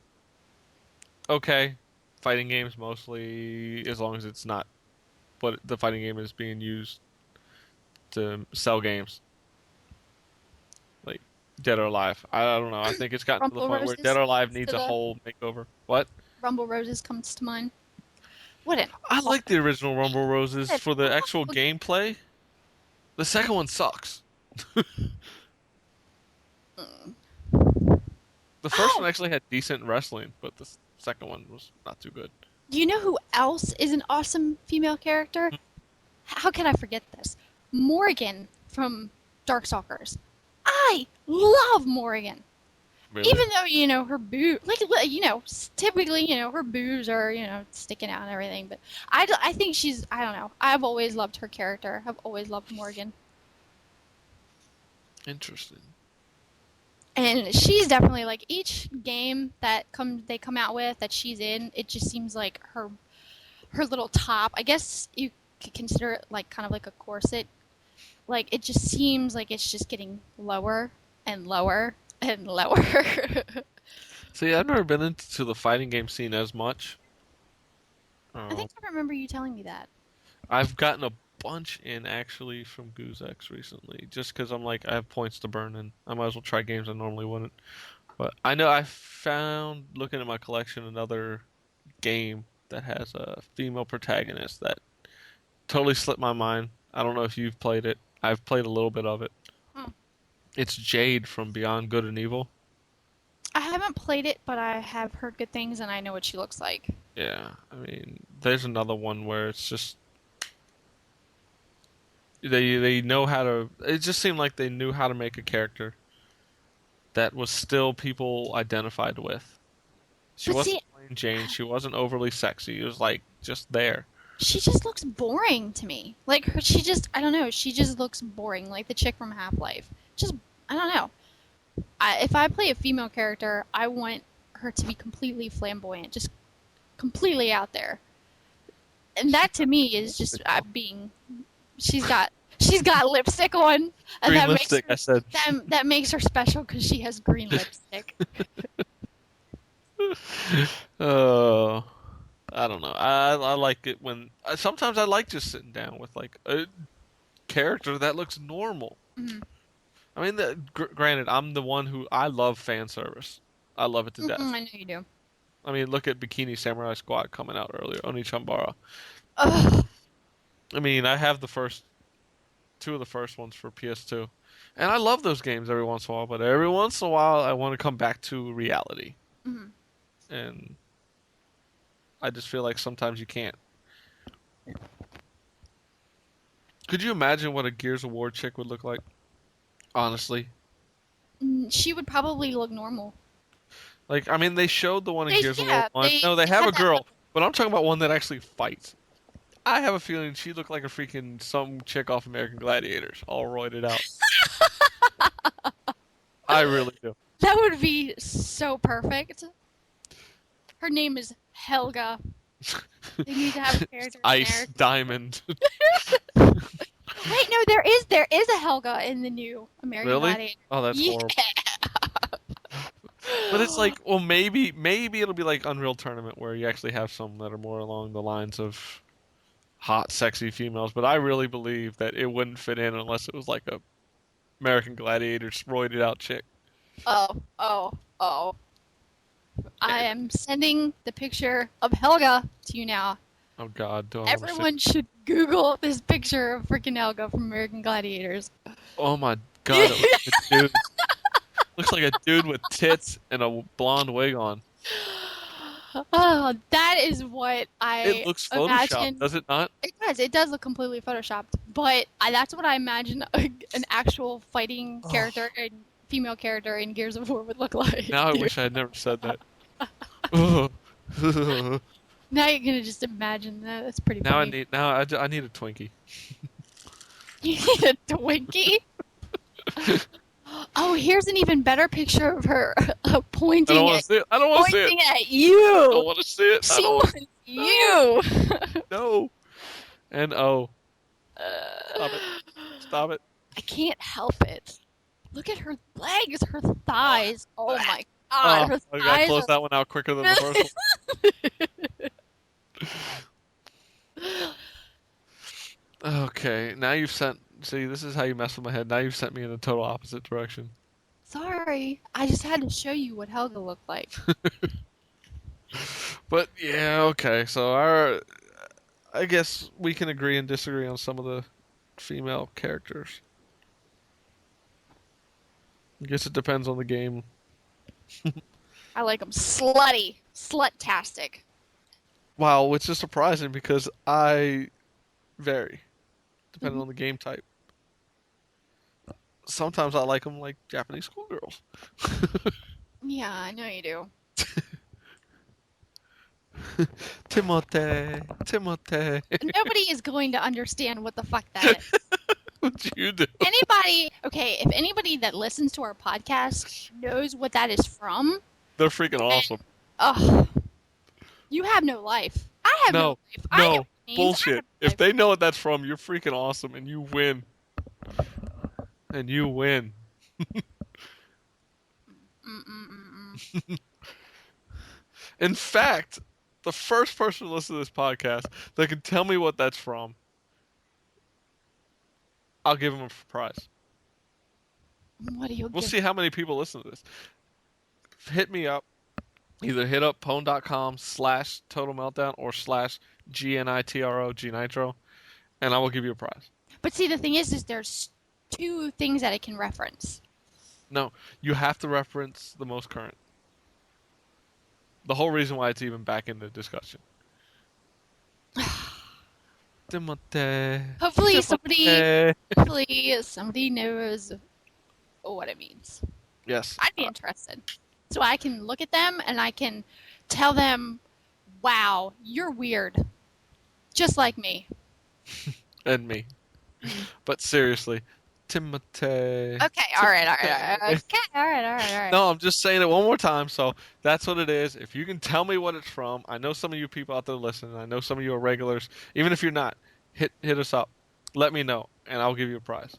okay. Fighting games mostly, as long as it's not, but the fighting game is being used to sell games, like Dead or Alive. I don't know. I think it's gotten to the Rumble point where Dead Roses or Alive comes needs to a the whole makeover. What? Rumble Roses comes to mind. What an I like the original Rumble what Roses an for the actual awful gameplay. The second one sucks. game. The first Oh, one actually had decent wrestling, but the second one was not too good. do you know who else is an awesome female character? How can I forget this? Morrigan from Darkstalkers. I love Morrigan. Really? Even though, her boobs, typically, her boobs are, sticking out and everything. But I think I don't know. I've always loved her character. I've always loved Morgan. Interesting. And she's definitely, like, each game that they come out with that she's in, it just seems like her little top, I guess you could consider it, like, kind of like a corset. Like, it just seems like it's just getting lower and lower and lower. See, I've never been into the fighting game scene as much. I think I remember you telling me that. I've gotten a bunch in actually from GoozeX recently, just because I'm like I have points to burn and I might as well try games I normally wouldn't. But I know I found looking at my collection another game that has a female protagonist that totally slipped my mind. I don't know if you've played it. I've played a little bit of it. Hmm. It's Jade from Beyond Good and Evil. I haven't played it, but I have heard good things and I know what she looks like. Yeah, I mean, there's another one where it's just they know how to. It just seemed like they knew how to make a character that was still people identified with. She But wasn't see, plain Jane. She wasn't overly sexy. It was like just there. she just looks boring to me. Like, I don't know, she just looks boring, like the chick from Half-Life. Just, I don't know. If I play a female character, I want her to be completely flamboyant, just completely out there. And that to me is just being. She's got lipstick on, and Green lipstick. I said. that makes her special because she has green lipstick. Oh, I don't know. I like it when sometimes I like just sitting down with like a character that looks normal. Mhm. I mean, granted, I'm the one who I love fan service. I love it to death. I know you do. I mean, look at Bikini Samurai Squad coming out earlier, Onichambara. Ugh. I mean, I have two of the first ones for PS2, and I love those games every once in a while. But every once in a while, I want to come back to reality, Mhm. and I just feel like sometimes you can't. Could you imagine what a Gears of War chick would look like? Honestly, She would probably look normal. like I mean, they showed the one in Gears of War Yeah, 1. they No, they have had a girl, but I'm talking about one that actually fights. I have a feeling she looked like a freaking some chick off American Gladiators, all roided out. I really do. That would be so perfect. Her name is Helga. They need to have a character in Ice there. Diamond. Wait, no, there is a Helga in the new American Really? Gladiator. Oh, that's Yeah. horrible. But it's like, well, maybe it'll be like Unreal Tournament where you actually have some that are more along the lines of hot, sexy females. But I really believe that it wouldn't fit in unless it was like a American Gladiator roided out chick. Oh. I am sending the picture of Helga to you now. Oh God, do I want to see? Everyone should Google this picture of freaking Helga from American Gladiators. Oh my God, it looks like a dude. Looks like a dude with tits and a blonde wig on. Oh, that is what It looks imagine. photoshopped, does it not? It does look completely photoshopped, but that's what I imagine an actual fighting character and female character in Gears of War would look like. Now I wish I had never said that. Ugh. Now you're gonna just imagine that. That's pretty funny. I need a Twinkie. You need a Twinkie? Oh, here's an even better picture of her I pointing don't want to see it. I don't want to see it. pointing at I you. don't want to see it. I She don't want wants you. No. And oh, stop it. Stop it. I can't help it. Look at her legs, her thighs. Oh my Oh, god, her I gotta thighs close are. that one out quicker than the first one. Okay, now you've sent. See, this is how you mess with my head. Now you've sent me in the total opposite direction. Sorry, I just had to show you what Helga looked like. But yeah, okay. So I guess we can agree and disagree on some of the female characters. I guess it depends on the game. I like them slutty, slut-tastic. Wow, which is surprising because I vary depending on the game type. Sometimes I like them like Japanese schoolgirls. Yeah, I know you do. Timote, Timote. Nobody is going to understand what the fuck that is. What you do? Okay, if anybody that listens to our podcast knows what that is from, They're freaking awesome. ugh, you have no life. I have no life. I know No, what it means. I bullshit. have no If life. they know what that's from, you're freaking awesome and you win. And you win. In fact, the first person to listen to this podcast that can tell me what that's from, I'll give him a prize. What do you We'll give? see how many people listen to this. Hit me up. Either hit up pwn.com/total meltdown or /GNITRO G-Nitro, and I will give you a prize. But see, the thing is there's two things that it can reference. No, you have to reference the most current. The whole reason why it's even back in the discussion. Hopefully somebody knows what it means. Yes. I'd be interested. So I can look at them and I can tell them, wow, you're weird. Just like me. And me. But seriously, Timothy. Okay, all right. No, I'm just saying it one more time. So that's what it is. If you can tell me what it's from, I know some of you people out there listening. I know some of you are regulars. Even if you're not, hit us up. Let me know, and I'll give you a prize.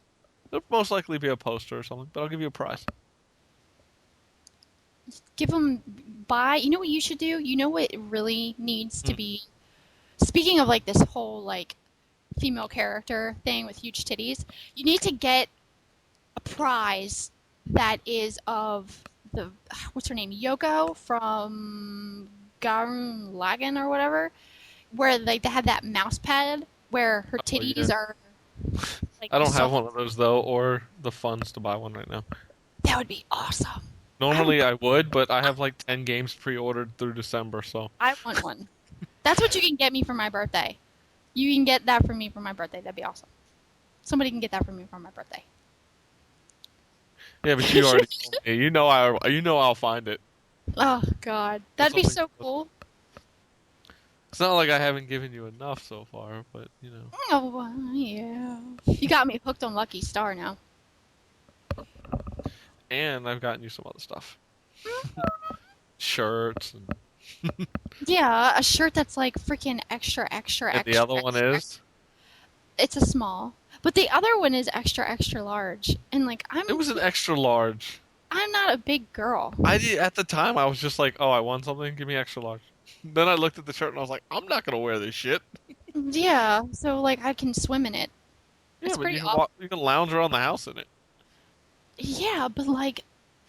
It'll most likely be a poster or something, but I'll give you a prize. Give them you know what you should do? You know what really needs to be, speaking of like this whole like female character thing with huge titties, you need to get a prize that is of the, what's her name, Yoko from Gurren Lagann or whatever, where like they have that mouse pad where her titties are like, I don't have one of those though, or the funds to buy one right now. That would be awesome. Normally I would, but I have like 10 games pre-ordered through December, so I want one. That's what you can get me for my birthday. You can get that for me for my birthday. That'd be awesome. Somebody can get that for me for my birthday. yeah, but you already told me. You know I'll find it. Oh God, that'd be so cool. It's not like I haven't given you enough so far, but you know. Oh well, yeah. You got me hooked on Lucky Star now. And I've gotten you some other stuff. Shirts. And Yeah, a shirt that's like freaking extra. And the other one is? It's a small. But the other one is extra large. And like It was an extra large. I'm not a big girl. At the time I was just like, oh, I want something, give me extra large. Then I looked at the shirt and I was like, I'm not gonna wear this shit. Yeah, so like I can swim in it. Yeah, It's but pretty you can lounge around the house in it. Yeah, but like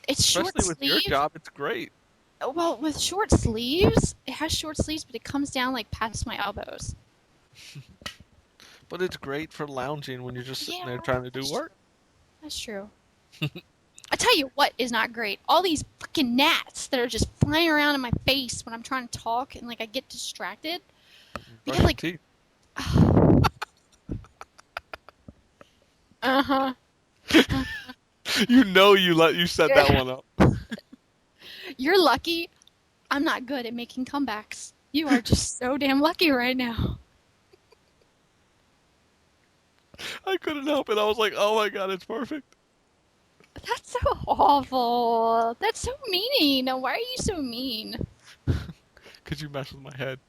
it's Especially short with sleeve. your job, it's great. Well, with short sleeves, it has short sleeves, but it comes down like past my elbows. But it's great for lounging when you're just sitting there Yeah, trying to do work. That's true. I tell you what is not great. All these fucking gnats that are just flying around in my face when I'm trying to talk and like I get distracted. Brush your teeth. Uh-huh. You set that one up. You're lucky. I'm not good at making comebacks. You are just so damn lucky right now. I couldn't help it. I was like, oh my god, it's perfect. That's so awful. That's so mean. Why are you so mean? Because you mess with my head.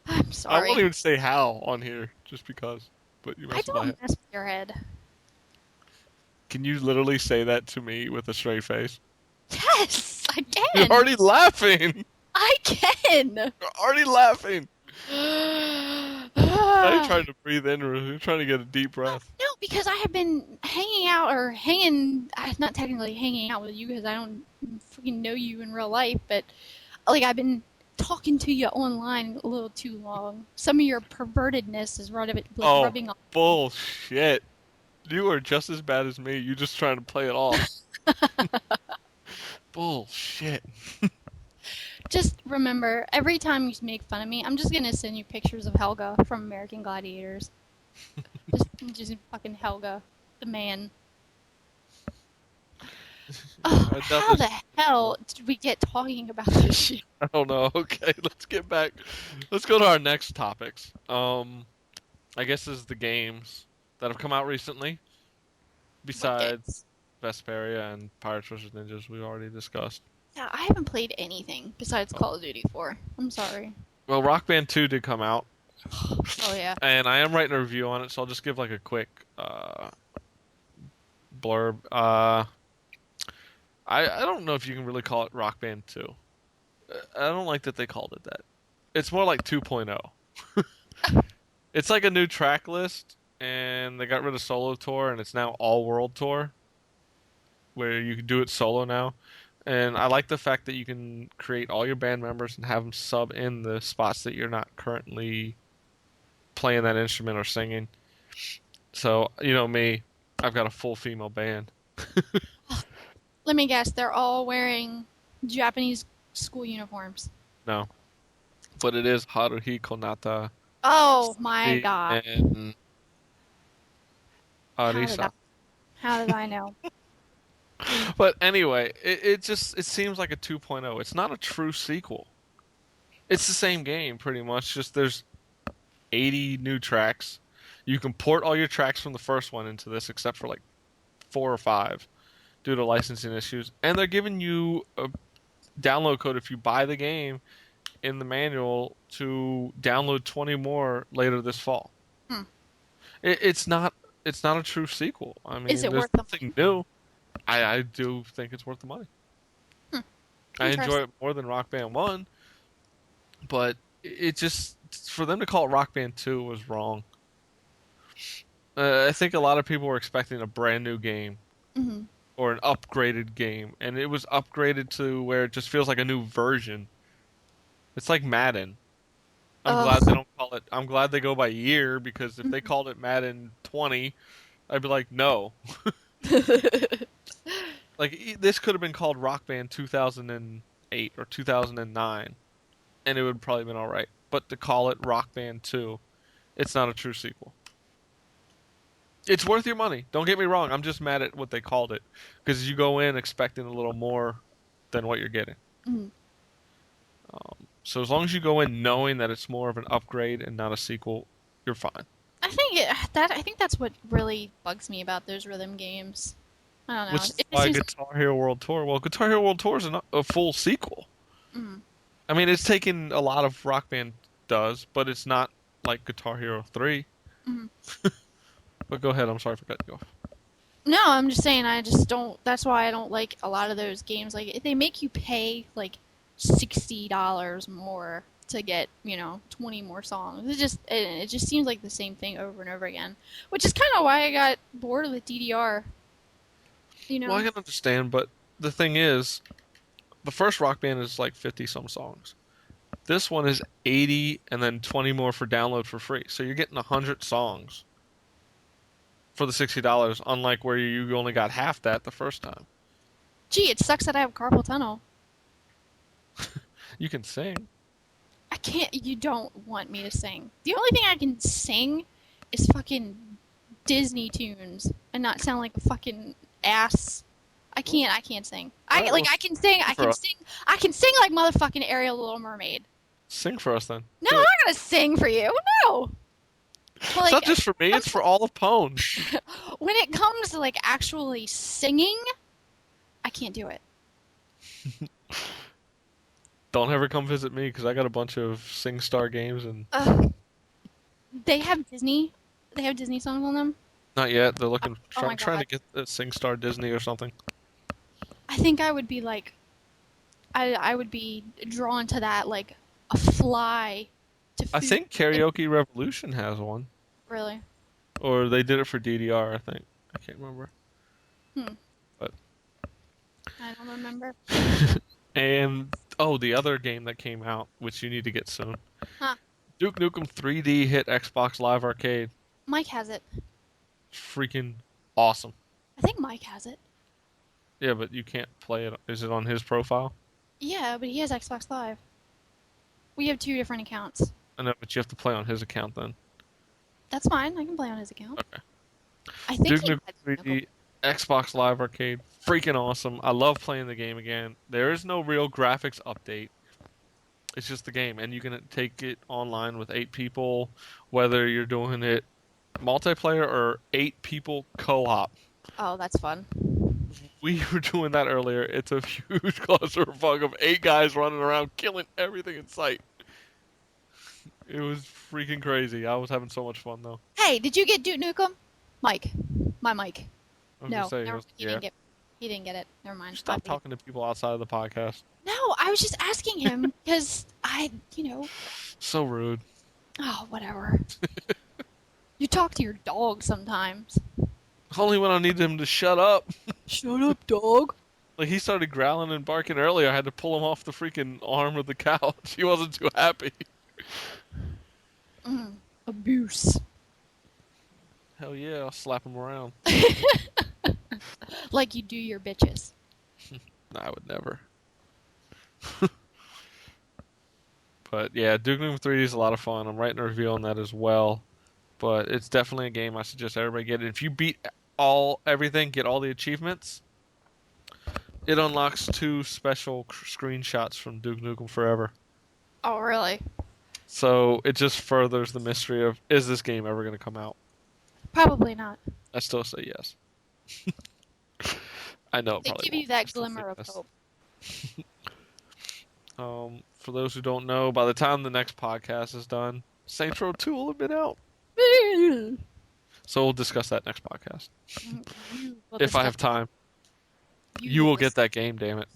I'm I won't sorry. even say how on here, just because. But you I mess with my head. don't mess with your head. Can you literally say that to me with a straight face? Yes, I You're can. already laughing. I can. You're already laughing. I ain't trying to breathe in, you're trying to get a deep breath. No, because I have been hanging out or hanging, not technically hanging out with you because I don't freaking know you in real life, but like I've been talking to you online a little too long. Some of your pervertedness is Oh, rubbing off. bullshit. You are just as bad as me. You just trying to play it off. Bullshit. Just remember, every time you make fun of me, I'm just gonna send you pictures of Helga from American Gladiators. just fucking Helga, the man. Oh, I doubt how this. the hell did we get talking about this shit? I don't know. Okay, let's get back. Let's go to our next topics. I guess this is the games that have come out recently, What besides games? Vesperia and Pirates vs. Ninjas we already discussed. Yeah, I haven't played anything besides Oh. Call of Duty 4. I'm sorry. Well, Rock Band 2 did come out, Oh yeah. and I am writing a review on it, so I'll just give like a quick blurb. I don't know if you can really call it Rock Band 2. I don't like that they called it that. It's more like 2.0. It's like a new track list, and they got rid of solo tour, and it's now all world tour, where you can do it solo now. And I like the fact that you can create all your band members and have them sub in the spots that you're not currently playing that instrument or singing. So, you know me, I've got a full female band. Let me guess, they're all wearing Japanese school uniforms. No, but it is Haruhi Konata Oh my god. and How did I Arisa. how did I know? But anyway, it seems like a 2.0. It's not a true sequel. It's the same game pretty much, just there's 80 new tracks. You can port all your tracks from the first one into this except for like 4 or 5 due to licensing issues. And they're giving you a download code if you buy the game in the manual to download 20 more later this fall. Hmm. It's not a true sequel. I Is mean, it there's worth the nothing new. I do think it's worth the money. Hmm. I enjoy Interesting. it more than Rock Band 1, but it just for them to call it Rock Band 2 was wrong. I think a lot of people were expecting a brand new game Hmm. or an upgraded game, and it was upgraded to where it just feels like a new version. It's like Madden. I'm glad they Ugh. don't call it. I'm glad they go by year because if they called it Madden 20, I'd be like, no. Like this could have been called Rock Band 2008 or 2009, and it would probably been all right. But to call it Rock Band 2, it's not a true sequel. It's worth your money. Don't get me wrong. I'm just mad at what they called it because you go in expecting a little more than what you're getting. Mhm. So as long as you go in knowing that it's more of an upgrade and not a sequel, you're fine. I think that's what really bugs me about those rhythm games. I don't know. Which is It just why seems Guitar Hero World Tour. Well, Guitar Hero World Tour is a full sequel. mm, I mean, it's taken a lot of Rock Band does, but it's not like Guitar Hero 3. mm. But go ahead. I'm sorry for cutting you off. No, I'm just saying I just don't. That's why I don't like a lot of those games. Like if they make you pay like $60 more to get 20 more songs. It just seems like the same thing over and over again, which is kind of why I got bored with DDR. You Well, I know. can understand, but the thing is, the first Rock Band is like 50 some songs. This one is 80 and then 20 more for download for free. So you're getting 100 songs for the $60, unlike where you only got half that the first time. Gee, it sucks that I have carpal tunnel. You can sing. I can't. You don't want me to sing. The only thing I can sing is fucking Disney tunes and not sound like a fucking ass. I can't. I can't sing. Alright, well, I can sing. I for can us. sing. I can sing like motherfucking Ariel, the Little Mermaid. Sing for us then. No, Do I'm it. not gonna sing for you. No. But, It's like not just for me, it's for all of Pwn. when it comes to like actually singing, can't do it. Don't ever come visit me because I got a bunch of SingStar games and They have Disney. They have Disney songs on them. not yet. They're looking. Oh my Trying to God. get the SingStar Disney or something. I think I would be like, I would be drawn to that like a fly to I food. think Karaoke Revolution has one, Really? or they did it for DDR. I think I can't remember. But I don't remember. and the other game that came out, which you need to get soon, Huh. Duke Nukem 3D hit Xbox Live Arcade. Mike has it. Freaking awesome. I think Mike has it. Yeah, but you can't play it. Is it on his profile? Yeah, but he has Xbox Live. We have 2 different accounts. I know, but you have to play on his account then. That's fine. I can play on his account. Okay. I think Duke he Nukem 3D, Xbox Live Arcade, freaking awesome. I love playing the game again. There is no real graphics update. It's just the game, and you can take it online with 8 people, whether you're doing it multiplayer or 8 people co-op. Oh, that's fun. We were doing that earlier. It's a huge clusterfuck of 8 guys running around killing everything in sight. It was freaking crazy. I was having so much fun though. Hey, did you get Duke Nukem? Mike. My Mike. I was No, gonna say, he didn't get. He didn't get it. Never mind. Stop talking to people outside of the podcast. No, I was just asking him because So rude. Oh, whatever. You talk to your dog sometimes. Only when I need him to shut up. Shut up, dog. Like he started growling and barking earlier. I had to pull him off the freaking arm of the couch. He wasn't too happy. Abuse. Hell yeah, I'll slap him around. Like you do your bitches. Nah, I would never. But yeah, Duke Nukem 3D is a lot of fun. I'm writing a review on that as well. But it's definitely a game I suggest everybody get. If you beat everything, get all the achievements, it unlocks 2 special screenshots from Duke Nukem Forever. Oh, really? So it just furthers the mystery of, is this game ever going to come out? Probably not. I still say yes. I know it They probably give you won't. I that still glimmer say of yes. hope. For those who don't know, by the time the next podcast is done, Saints Row 2 will have been out. So we'll discuss that next podcast. If I have time. You will get that game, damn it.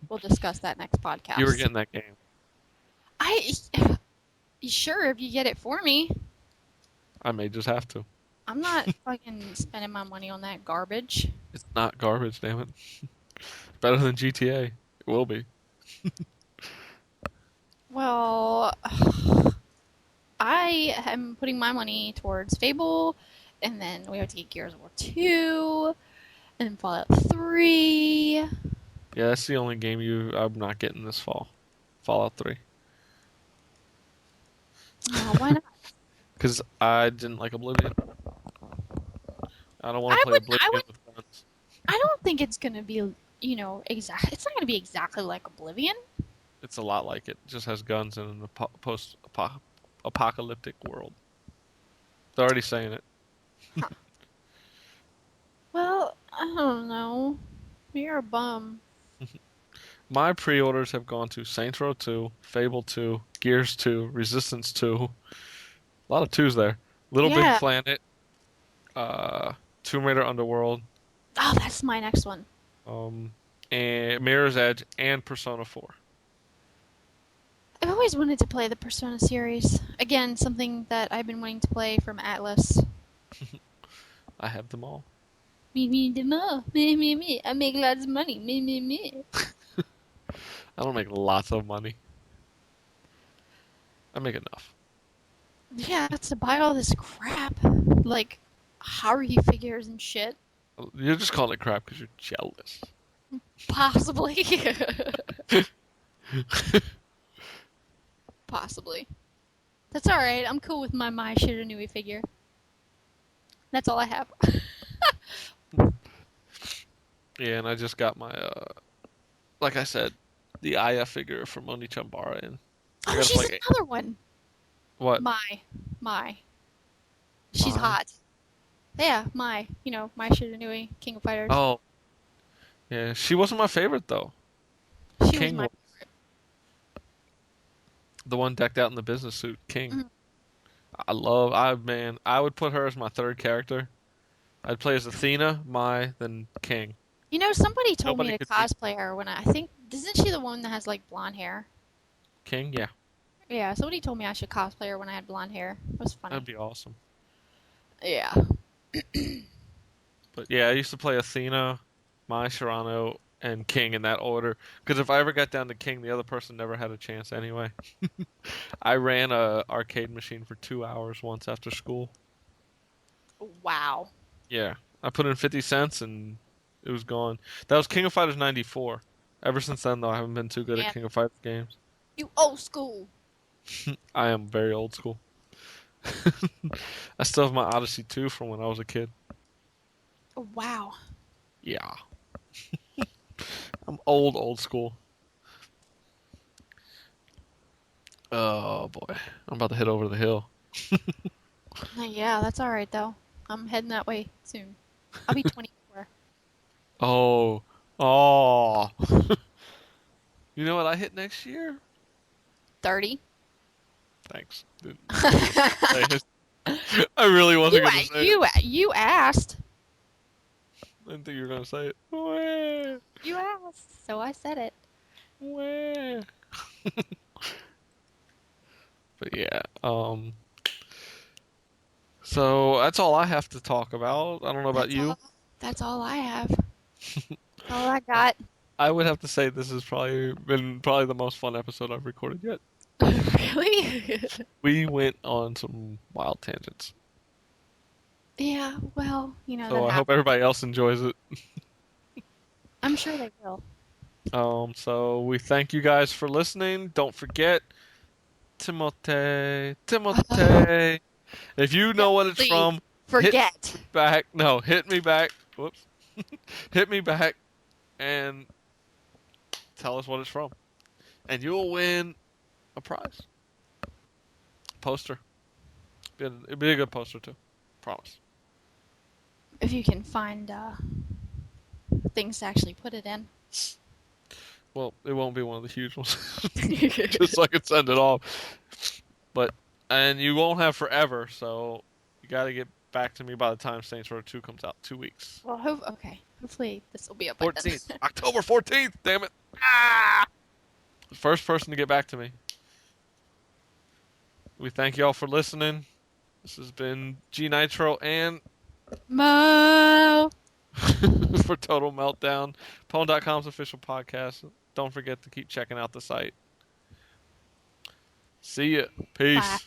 We'll discuss that next podcast. You were getting that game. Sure, if you get it for me. I may just have to. I'm not fucking spending my money on that garbage. It's not garbage, damn it. Better than GTA. It will be. Well, I am putting my money towards Fable, and then we have to get Gears of War 2, and then Fallout 3. Yeah, that's the only game I'm not getting this fall. Fallout 3. Why not? Because I didn't like Oblivion. I don't want to play Oblivion with guns. I don't think it's going to be, it's not going to be exactly like Oblivion. It's a lot like it. It just has guns in a post-apocalyptic world. They're already saying it. Huh. Well, I don't know. You're a bum. My pre-orders have gone to Saints Row 2, Fable 2, Gears 2, Resistance 2. A lot of 2s there. Little Big Planet, Tomb Raider Underworld. Oh, that's my next one. And Mirror's Edge and Persona 4. I've always wanted to play the Persona series. Again, something that I've been wanting to play from Atlas. I have them all. Me, the more. Me. I make lots of money. Me. I don't make lots of money. I make enough. Yeah, that's to buy all this crap. Like, Haruhi figures and shit. You're just calling it crap because you're jealous. Possibly. Possibly. That's alright. I'm cool with my Mai Shiranui figure. That's all I have. Yeah, and I just got my, like I said, the Aya figure from Oni Chambara in. Oh, she's another one. What? Mai. She's Mai? hot. Yeah, Mai. Mai Shiranui, King of Fighters. Oh. Yeah, she wasn't my favorite though. She was King my was the one decked out in the business suit. King. favorite. I would put her as my third character. I'd play as Athena, Mai, then King. You know, somebody told me Nobody to could beat cosplay her when I think isn't she the one that has like blonde hair? King. Yeah, Yeah, somebody told me I should cosplay her when I had blonde hair. It was that'd funny. be awesome. Yeah. But yeah, I used to play Athena, Mai Shirano, and King in that order. Because if I ever got down to King, the other person never had a chance anyway. I ran a arcade machine for 2 hours once after school. Wow. Yeah, I put in 50 cents and it was gone. That was King of Fighters 94. Ever since then, though, I haven't been too good at Man, King of Fighters games. you old school. I am very old school. I still have my Odyssey 2 from when I was a kid. Oh, wow. Yeah, I'm old school. Oh boy, I'm about to head over the hill. Yeah, that's all right though. I'm heading that way soon. I'll be 24. Oh, oh. You know what I hit next year? 30. Thanks. I really wasn't You gonna say it. you asked. I didn't think you were gonna say it. Wah, You asked, so I said it. wah. But yeah, so that's all I have to talk about. I don't know about That's you. all. That's all I have. That's all I got. I would have to say this has probably been the most fun episode I've recorded yet. Really? We went on some wild tangents. Yeah. Well, you know that So I hope happens. everybody else enjoys it. I'm sure they will. So we thank you guys for listening. Don't forget, Timote. If you know what it's Please from, hit forget. me back. No, hit me back. Whoops. Hit me back and tell us what it's from. And you'll win a prize. Poster. It'd be a good poster too. Promise. If you can find things to actually put it in. Well, it won't be one of the huge ones. Just so I can send it off. And you won't have forever, so you got to get back to me by the time Saints Row 2 comes out. 2 weeks. Well, okay. Hopefully this will be up by then. 14th. October 14th, damn it. Ah! The first person to get back to me. We thank you all for listening. This has been G-Nitro and Mo. for Total Meltdown, Pwned.com's official podcast. Don't forget to keep checking out the site. See ya. Bye. Peace.